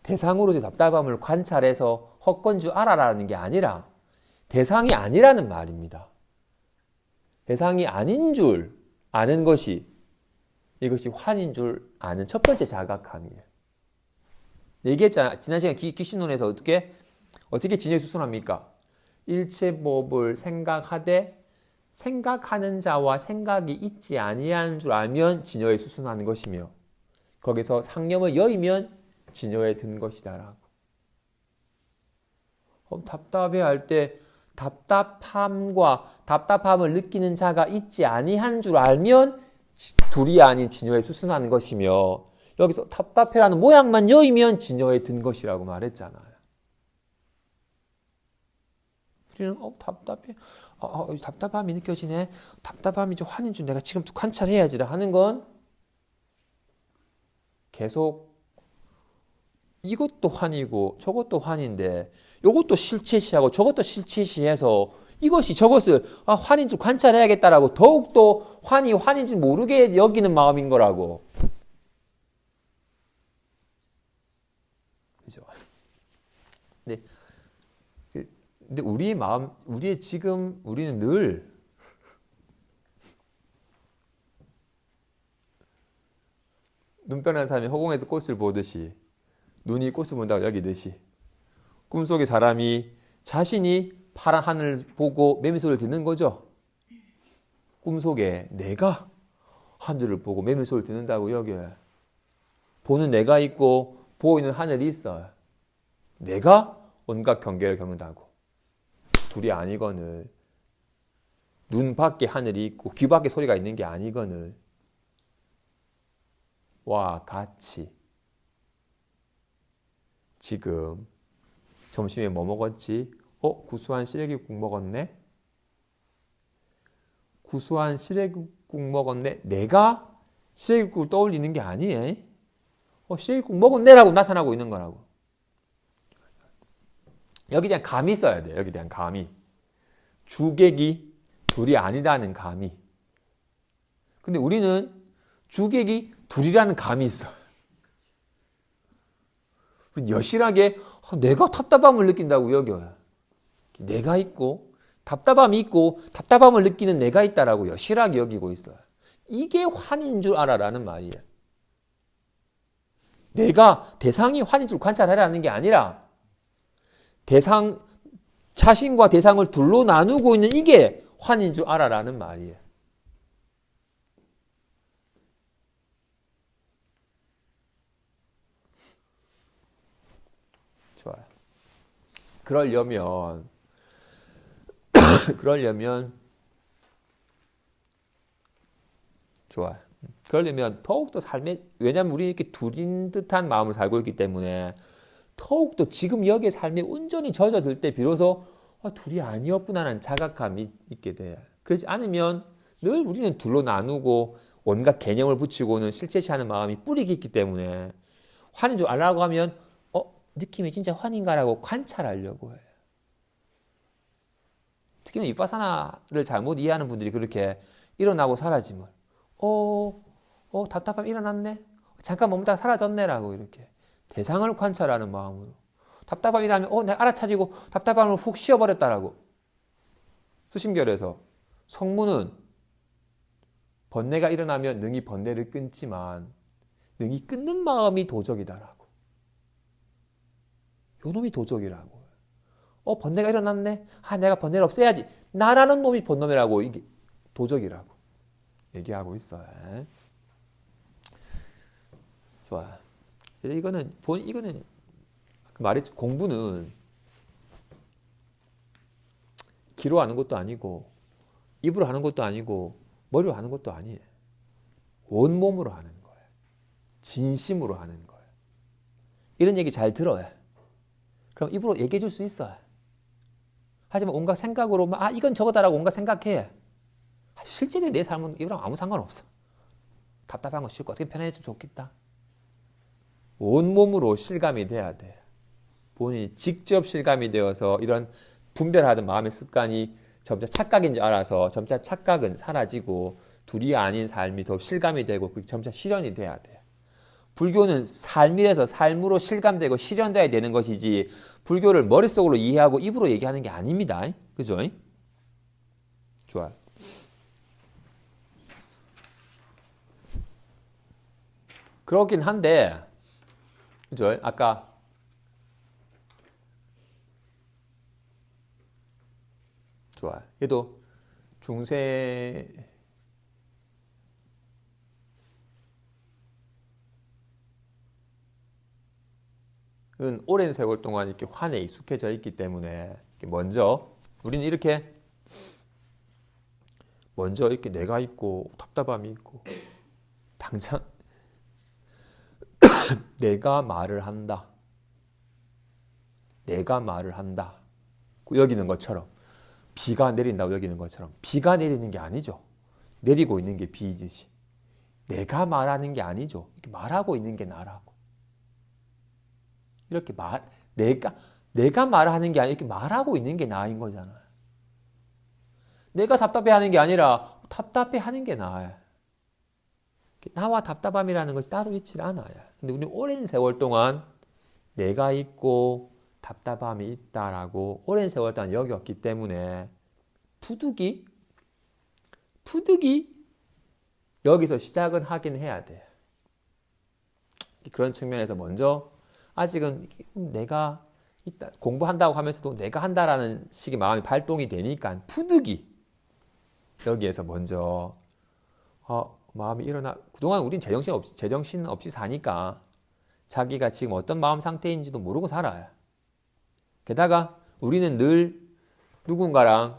대상으로서 답답함을 관찰해서 헛건 줄 알아라는 게 아니라 대상이 아니라는 말입니다. 대상이 아닌 줄 아는 것이 이것이 환인 줄 아는 첫 번째 자각함이에요. 얘기했잖아. 지난 시간 기신론에서 어떻게 진여 수순합니까? 일체법을 생각하되 생각하는 자와 생각이 있지 아니한 줄 알면 진여에 수순하는 것이며 거기서 상념을 여의면 진여에 든 것이다라고. 답답해할 때 답답함을 느끼는 자가 있지 아니한 줄 알면 둘이 아닌 진여에 수순하는 것이며 여기서 답답해라는 모양만 여의면 진여에 든 것이라고 말했잖아요. 우리는 답답해. 답답함이 느껴지네. 답답함이 좀 화인 줄 내가 지금 관찰해야지라 하는 건 계속 이것도 환이고 저것도 환인데 이것도 실체시하고 저것도 실체시해서 이것이 저것을 환인 줄 관찰해야겠다라고 더욱더 환이 환인지 모르게 여기는 마음인 거라고. 그죠? 근데 우리의 마음, 우리의 지금 우리는 늘 눈 변한 사람이 허공에서 꽃을 보듯이 눈이 꽃을 본다고 여기듯이 꿈속의 사람이 자신이 파란 하늘을 보고 매미소리를 듣는 거죠. 꿈속에 내가 하늘을 보고 매미소리를 듣는다고 여겨요. 보는 내가 있고 보이는 하늘이 있어요. 내가 온갖 경계를 겪는다고. 둘이 아니거늘 눈 밖에 하늘이 있고 귀 밖에 소리가 있는 게 아니거늘 와 같이 지금 점심에 뭐 먹었지? 구수한 시래기국 먹었네? 구수한 시래기국 먹었네? 내가 시래기국을 떠올리는 게 아니에요. 시래기국 먹었네라고 나타나고 있는 거라고. 여기 대한 감이 있어야 돼요. 여기 대한 감이. 주객이 둘이 아니다는 감이. 근데 우리는 주객이 둘이라는 감이 있어. 여실하게 내가 답답함을 느낀다고 여겨요. 내가 있고 답답함이 있고 답답함을 느끼는 내가 있다라고 여실하게 여기고 있어요. 이게 환인 줄 알아라는 말이에요. 내가 대상이 환인 줄 관찰하라는 게 아니라 자신과 대상을 둘로 나누고 있는 이게 환인 줄 알아라는 말이에요. 좋아요. 그러려면 좋아요. 그러려면 더욱더 삶에, 왜냐하면 우리는 이렇게 둘인 듯한 마음을 살고 있기 때문에 더욱더 지금 여기에 삶에 온전히 젖어들 때 비로소 둘이 아니었구나라는 자각감이 있게 돼요. 그렇지 않으면 늘 우리는 둘로 나누고 온갖 개념을 붙이고는 실제시하는 마음이 뿌리 깊기 때문에 환인 줄 알라고 하면 느낌이 진짜 환인가라고 관찰하려고 해요. 특히나 위파사나를 잘못 이해하는 분들이 그렇게 일어나고 사라짐을 답답함 일어났네? 잠깐 머물다가 사라졌네라고 이렇게 대상을 관찰하는 마음으로 답답함이라면 내가 알아차리고 답답함을 훅 쉬어버렸다라고. 수심결에서 성문은 번뇌가 일어나면 능히 번뇌를 끊지만 능히 끊는 마음이 도적이다라고. 요놈이 도적이라고. 번뇌가 일어났네? 내가 번뇌를 없애야지. 나라는 놈이 번뇌라고. 이게 도적이라고 얘기하고 있어요. 좋아요. 이거는 말했죠. 공부는 귀로 하는 것도 아니고 입으로 하는 것도 아니고 머리로 하는 것도 아니에요. 온몸으로 하는 거예요. 진심으로 하는 거예요. 이런 얘기 잘 들어요. 그럼 입으로 얘기해 줄 수 있어요. 하지만 온갖 생각으로 이건 저거다라고 온갖 생각해. 실제로 내 삶은 이거랑 아무 상관없어. 답답한 거 싫고 어떻게 편안해지면 좋겠다. 온몸으로 실감이 돼야 돼. 본인이 직접 실감이 되어서 이런 분별하던 마음의 습관이 점차 착각인 줄 알아서 점차 착각은 사라지고 둘이 아닌 삶이 더 실감이 되고 그게 점차 실현이 돼야 돼. 불교는 삶이라서 삶으로 실감되고 실현돼야 되는 것이지 불교를 머릿속으로 이해하고 입으로 얘기하는 게 아닙니다. 그죠? 좋아요. 그렇긴 한데 그죠? 아까 좋아요. 얘도 중세 오랜 세월 동안 이렇게 환에 익숙해져 있기 때문에 먼저 우리는 이렇게 먼저 이렇게 내가 있고 답답함이 있고 당장 내가 말을 한다. 여기는 것처럼 비가 내린다고 여기는 것처럼 비가 내리는 게 아니죠. 내리고 있는 게 비이듯이. 내가 말하는 게 아니죠. 이렇게 말하고 있는 게 나라고. 이렇게 내가 말하는 게 아니라 이렇게 말하고 있는 게 나인 거잖아요. 내가 답답해하는 게 아니라 답답해하는 게 나아요. 나와 답답함이라는 것이 따로 있지 않아요. 근데 우리 오랜 세월 동안 내가 있고 답답함이 있다라고 오랜 세월 동안 여겼기 때문에 푸득이 여기서 시작은 하긴 해야 돼요. 그런 측면에서 먼저 아직은 내가 있다, 공부한다고 하면서도 내가 한다라는 식의 마음이 발동이 되니까 푸득이 여기에서 먼저 마음이 일어나. 그동안 우린 제정신 없이 사니까 자기가 지금 어떤 마음 상태인지도 모르고 살아요. 게다가 우리는 늘 누군가랑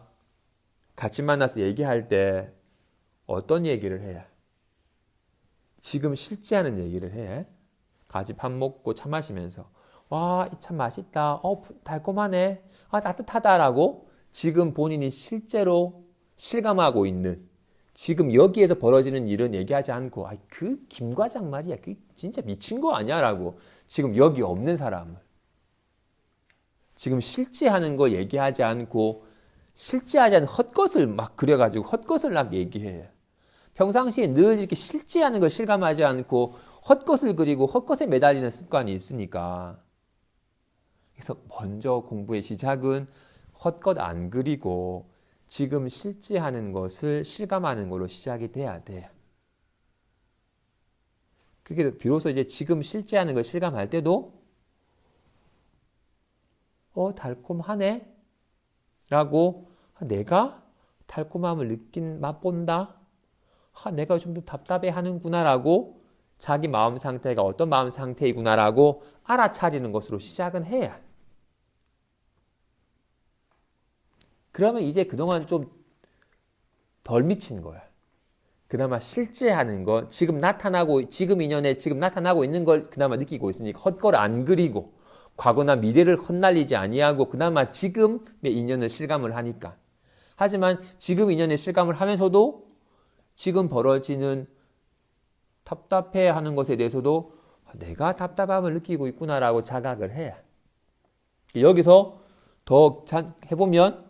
같이 만나서 얘기할 때 어떤 얘기를 해야? 지금 실제 하는 얘기를 해. 같이 밥 먹고 차 마시면서 와, 이 참 맛있다. 달콤하네. 따뜻하다라고 지금 본인이 실제로 실감하고 있는 지금 여기에서 벌어지는 일은 얘기하지 않고 그 김 과장 말이야. 그 진짜 미친 거 아니야? 라고 지금 여기 없는 사람을 지금 실제 하는 거 얘기하지 않고 실제 하지 않은 헛것을 막 그려가지고 헛것을 막 얘기해. 평상시에 늘 이렇게 실제 하는 걸 실감하지 않고 헛것을 그리고 헛것에 매달리는 습관이 있으니까 그래서 먼저 공부의 시작은 헛것 안 그리고 지금 실제 하는 것을 실감하는 걸로 시작이 돼야 돼. 그게 비로소 이제 지금 실제 하는 걸 실감할 때도 달콤하네? 라고 내가 달콤함을 맛본다? 내가 좀 더 답답해 하는구나 라고 자기 마음 상태가 어떤 마음 상태이구나 라고 알아차리는 것으로 시작은 해야. 그러면 이제 그동안 좀 덜 미친 거야. 그나마 실제 하는 거, 지금 인연에 지금 나타나고 있는 걸 그나마 느끼고 있으니까 헛걸 안 그리고 과거나 미래를 헛날리지 아니하고 그나마 지금의 인연을 실감을 하니까. 하지만 지금 인연의 실감을 하면서도 지금 벌어지는 답답해하는 것에 대해서도 내가 답답함을 느끼고 있구나라고 자각을 해야. 여기서 더 해보면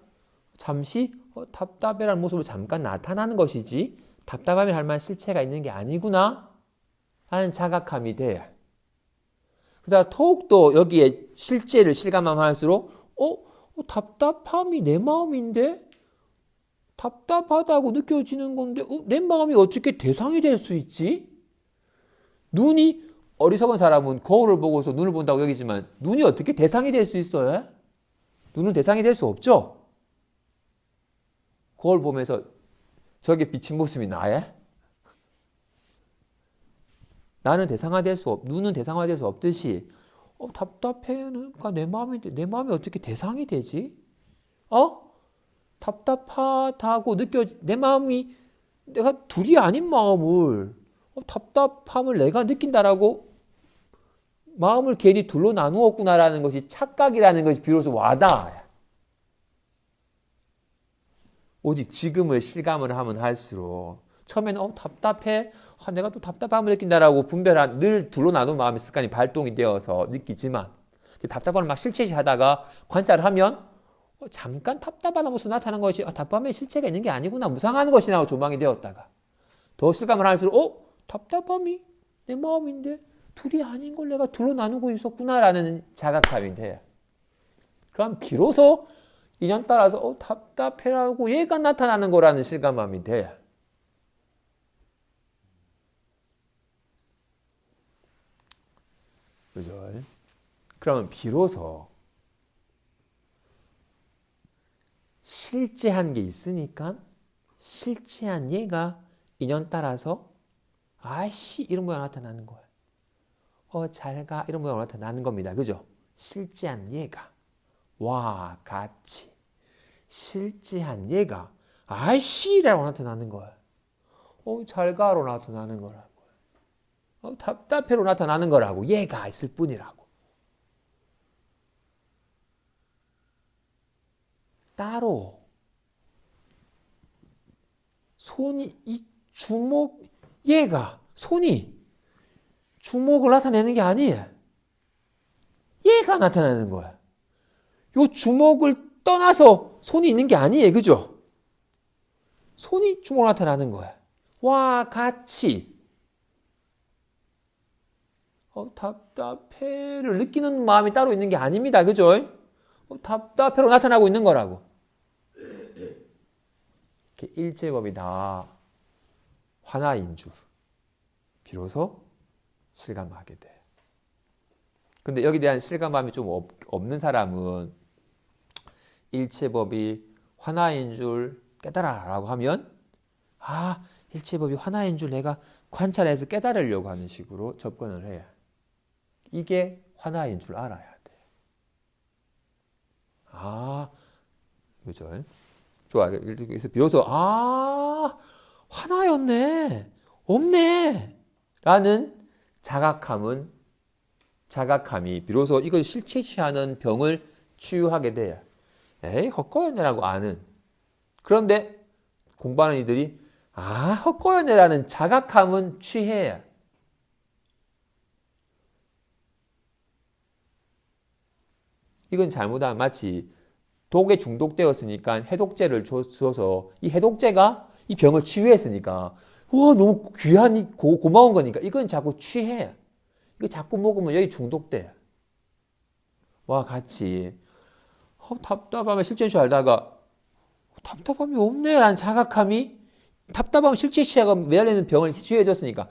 잠시 답답해라는 모습으로 잠깐 나타나는 것이지 답답함이 할 만한 실체가 있는 게 아니구나 하는 자각함이 돼야. 그다음 더욱더 여기에 실제를 실감하면 할수록 답답함이 내 마음인데 답답하다고 느껴지는 건데 내 마음이 어떻게 대상이 될 수 있지? 눈이 어리석은 사람은 거울을 보고서 눈을 본다고 여기지만 눈이 어떻게 대상이 될 수 있어요? 눈은 대상이 될 수 없죠? 거울 보면서 저게 비친 모습이 나야? 눈은 대상화될 수 없듯이 답답해가 내 마음인데 내 마음이 어떻게 대상이 되지? 답답하다고 내 마음이 내가 둘이 아닌 마음을 답답함을 내가 느낀다라고 마음을 괜히 둘로 나누었구나라는 것이 착각이라는 것이 비로소 와닿아요. 오직 지금을 실감을 하면 할수록 처음에는 답답해 내가 또 답답함을 느낀다라고 늘 둘로 나눈 마음의 습관이 발동이 되어서 느끼지만 답답함을 막 실체시하다가 관찰을 하면 잠깐 답답하다는 모습 나타나는 것이 답답함에 실체가 있는 게 아니구나 무상하는 것이라고 조망이 되었다가 더 실감을 할수록 답답함이 내 마음인데 둘이 아닌 걸 내가 둘로 나누고 있었구나라는 자각함이 돼. 그럼 비로소 인연 따라서 답답해라고 얘가 나타나는 거라는 실감함이 돼. 그죠? 그러면 비로소 실제한 게 있으니까 실제한 얘가 인연 따라서 아이씨 이런 모양 나타나는 거예요. 잘가 이런 모양 나타나는 겁니다. 그죠? 실제한 얘가 와 같이 실제한 얘가 아이씨라고 나타나는 거예요. 잘가로 나타나는 거라고. 답답해로 나타나는 거라고. 얘가 있을 뿐이라고. 따로 손이 이 주목 얘가 손이 주목을 나타내는 게 아니에요. 얘가 나타나는 거야. 요 주목을 떠나서 손이 있는 게 아니에요. 그죠? 손이 주목을 나타나는 거야. 와 같이 답답해를 느끼는 마음이 따로 있는 게 아닙니다. 그죠? 답답해로 나타나고 있는 거라고. 일제법이 다 환화인 줄 비로소 실감하게 돼. 근데 여기에 대한 실감감이 좀 없는 사람은 일체법이 환화인 줄 깨달아 라고 하면 일체법이 환화인 줄 내가 관찰해서 깨달으려고 하는 식으로 접근을 해. 이게 환화인 줄 알아야 돼. 그죠? 좋아. 그래서 비로소 환화였네. 없네. 라는 자각함이 비로소 이걸 실체시하는 병을 치유하게 돼요. 헛거였네라고 아는. 그런데 공부하는 이들이 헛거였네라는 자각함은 취해야. 이건 잘못하면 마치 독에 중독되었으니까 해독제를 줘서 이 해독제가 이 병을 치유했으니까 너무 귀한 고마운 거니까 이건 자꾸 취해. 이거 자꾸 먹으면 여기 중독돼. 같이 답답하면 실제인 줄 알다가 답답함이 없네 라는 자각함이 답답하면 실체시야가 매달리는 병을 치유해줬으니까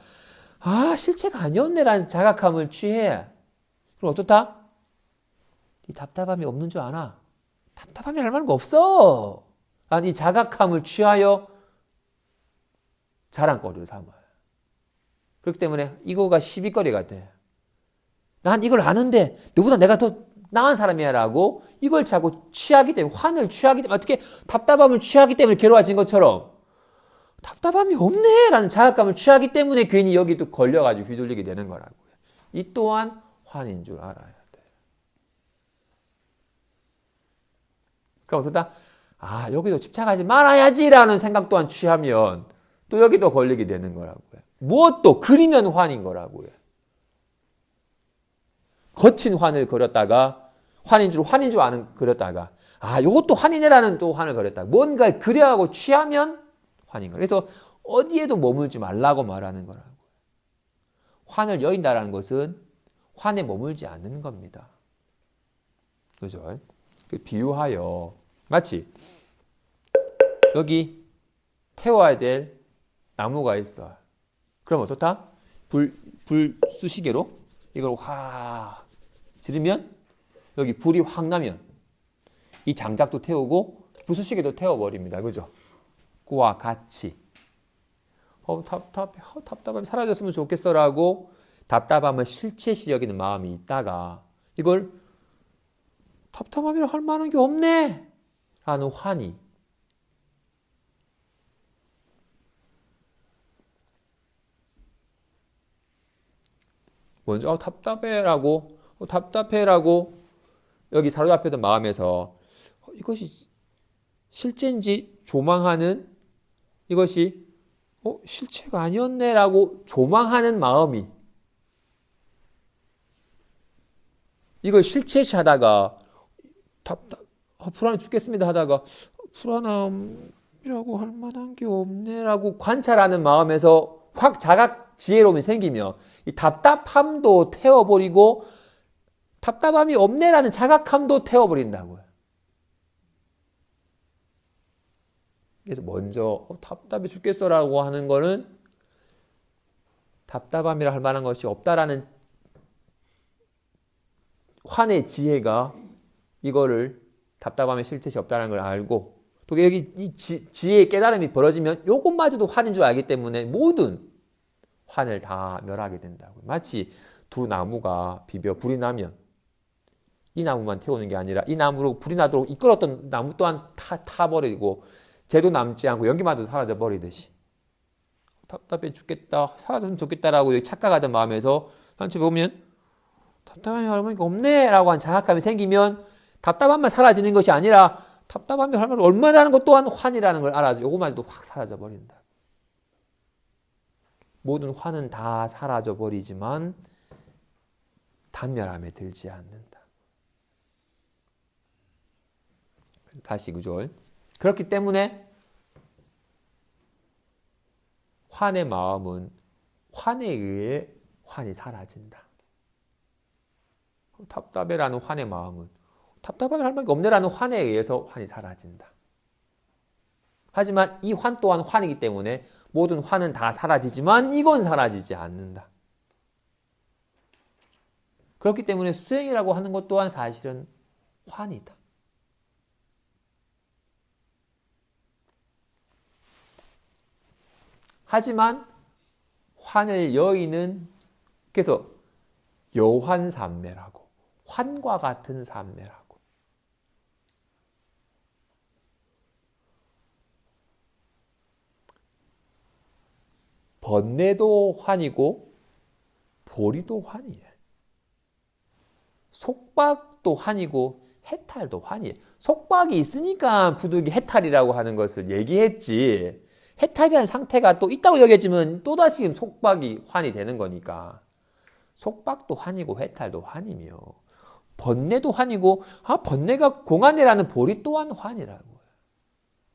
실체가 아니었네 라는 자각함을 취해. 그럼 어떻다? 이 답답함이 없는 줄 아나? 답답함이 할 만한 거 없어. 이 자각함을 취하여 자랑거리를 삼아요. 그렇기 때문에 이거가 시비거리가 돼. 난 이걸 아는데 너보다 내가 더 나은 사람이야 라고 이걸 자꾸 취하기 때문에 환을 취하기 때문에 어떻게 답답함을 취하기 때문에 괴로워진 것처럼 답답함이 없네 라는 자각감을 취하기 때문에 괜히 여기도 걸려가지고 휘둘리게 되는 거라고요. 이 또한 환인 줄 알아야 돼. 그럼 어떻다? 여기도 집착하지 말아야지 라는 생각 또한 취하면 또 여기도 걸리게 되는 거라고요. 무엇도 그리면 환인 거라고요. 거친 환을 그렸다가 환인 줄 아는 그렸다가 요것도 환이네라는 또 환을 그렸다가 뭔가를 그려하고 취하면 환인 거예요. 그래서 어디에도 머물지 말라고 말하는 거라고요. 환을 여인다라는 것은 환에 머물지 않는 겁니다. 그죠? 비유하여 마치 여기 태워야 될 나무가 있어. 그럼 어떻다? 불쑤시개로 이걸 확 지르면 여기 불이 확 나면 이 장작도 태우고 불쑤시개도 태워버립니다. 그죠? 그와 같이 답답함이 사라졌으면 좋겠어라고 답답함을 실체시 여기는 마음이 있다가 이걸 답답함이라 할 만한 게 없네 라는 환희. 먼저 답답해라고 여기 사로잡혔던 마음에서 이것이 실제인지 조망하는 이것이 실체가 아니었네라고 조망하는 마음이 이걸 실체시하다가 불안해 죽겠습니다 하다가 불안함이라고 할 만한 게 없네라고 관찰하는 마음에서 확 자각 지혜로움이 생기며 이 답답함도 태워버리고 답답함이 없네라는 자각함도 태워버린다고요. 그래서 먼저 답답해 죽겠어라고 하는 거는 답답함이라 할 만한 것이 없다라는 환의 지혜가 이거를 답답함의 실체시 없다는 걸 알고 또 여기 이 지혜의 깨달음이 벌어지면 요것마저도 환인 줄 알기 때문에 모든 환을 다 멸하게 된다고요. 마치 두 나무가 비벼 불이 나면 이 나무만 태우는 게 아니라 이 나무로 불이 나도록 이끌었던 나무 또한 타버리고 쟤도 남지 않고 연기마저 사라져 버리듯이 답답해 죽겠다 사라졌으면 좋겠다라고 착각하던 마음에서 한치 보면 답답함이 얼마나 없네 라고 한 자각감이 생기면 답답함만 사라지는 것이 아니라 답답함이 얼마나 것 또한 환이라는 걸 알아서 요것마저도 확 사라져 버린다. 모든 화는 다 사라져 버리지만 단멸함에 들지 않는다. 다시 구절. 그렇기 때문에 환의 마음은 환에 의해 환이 사라진다. 답답해라는 환의 마음은 답답하면 할 말이 없네라는 환에 의해서 환이 사라진다. 하지만 이 환 또한 환이기 때문에 모든 환은 다 사라지지만 이건 사라지지 않는다. 그렇기 때문에 수행이라고 하는 것 또한 사실은 환이다. 하지만 환을 여의는 그래서 여환삼매라고 환과 같은 삼매라고 번뇌도 환이고 보리도 환이에요. 속박도 환이고 해탈도 환이에요. 속박이 있으니까 부득이 해탈이라고 하는 것을 얘기했지. 해탈이라는 상태가 또 있다고 여겨지면 또다시 속박이 환이 되는 거니까. 속박도 환이고 해탈도 환이며 번뇌도 환이고 번뇌가 공안이라는 보리 또한 환이라고요.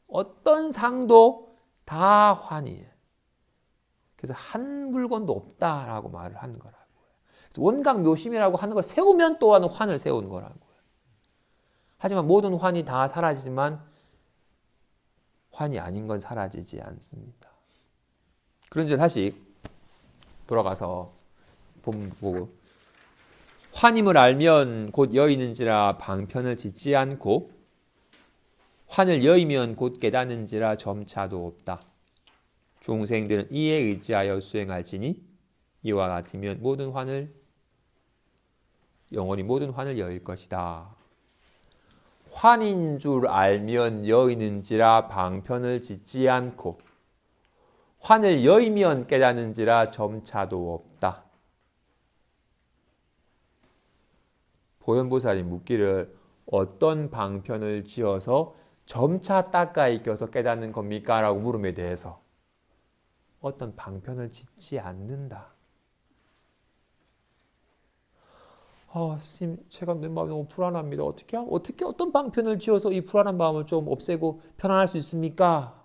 어떤 상도 다 환이에요. 그래서 한 물건도 없다라고 말을 하는 거라고요. 원각묘심이라고 하는 걸 세우면 또한 환을 세우는 거라고요. 하지만 모든 환이 다 사라지지만 환이 아닌 건 사라지지 않습니다. 그런데 다시 돌아가서 본문 보고 환임을 알면 곧 여의는지라 방편을 짓지 않고 환을 여의면 곧 깨닫는지라 점차도 없다. 중생들은 이에 의지하여 수행할지니 이와 같으면 영원히 모든 환을 여일 것이다. 환인 줄 알면 여의는지라 방편을 짓지 않고 환을 여의면 깨닫는지라 점차도 없다. 보현보살이 묻기를 어떤 방편을 지어서 점차 닦아 익혀서 깨닫는 겁니까? 라고 물음에 대해서 어떤 방편을 짓지 않는다. 스님, 제가 내 마음이 너무 불안합니다. 어떻게 어떤 방편을 지어서 이 불안한 마음을 좀 없애고 편안할 수 있습니까?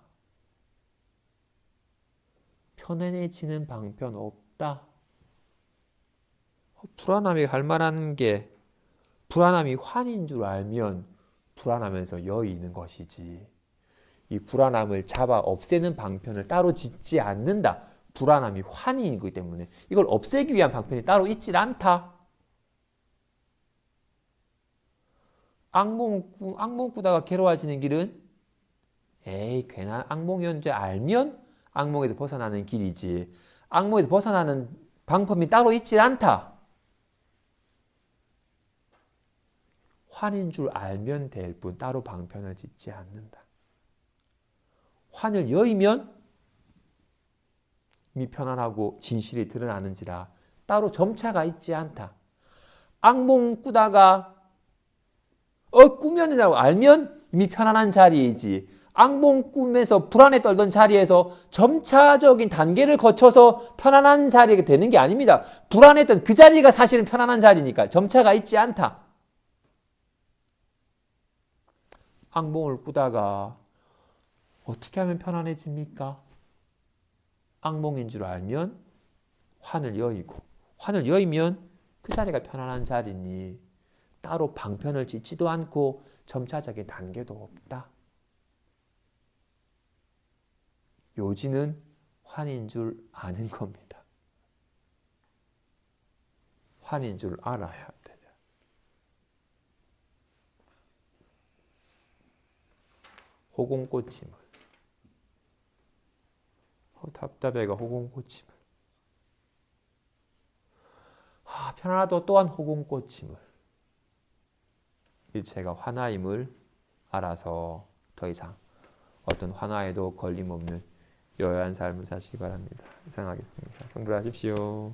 편안해지는 방편 없다. 불안함이 갈 만한 게 불안함이 환인 줄 알면 불안하면서 여의는 것이지. 이 불안함을 잡아 없애는 방편을 따로 짓지 않는다. 불안함이 환이기 때문에 이걸 없애기 위한 방편이 따로 있질 않다. 악몽 꾸다가 괴로워지는 길은 괜한 악몽이었는지 알면 악몽에서 벗어나는 길이지. 악몽에서 벗어나는 방법이 따로 있질 않다. 환인 줄 알면 될 뿐 따로 방편을 짓지 않는다. 환을 여의면 이미 편안하고 진실이 드러나는지라 따로 점차가 있지 않다. 악몽 꾸다가 꾸몄느냐고 알면 이미 편안한 자리이지. 악몽 꿈에서 불안에 떨던 자리에서 점차적인 단계를 거쳐서 편안한 자리가 되는 게 아닙니다. 불안했던 그 자리가 사실은 편안한 자리니까 점차가 있지 않다. 악몽을 꾸다가 어떻게 하면 편안해집니까? 악몽인 줄 알면 환을 여의고 환을 여의면 그 자리가 편안한 자리니 따로 방편을 짓지도 않고 점차적인 단계도 없다. 요지는 환인 줄 아는 겁니다. 환인 줄 알아야 돼요. 호공꽃임을 답답해가 호공꽃임을 편안하도 또한 호공꽃임을 일체가 환화임을 알아서 더 이상 어떤 환화에도 걸림없는 여여한 삶을 사시기 바랍니다. 이상하겠습니다. 성불하십시오.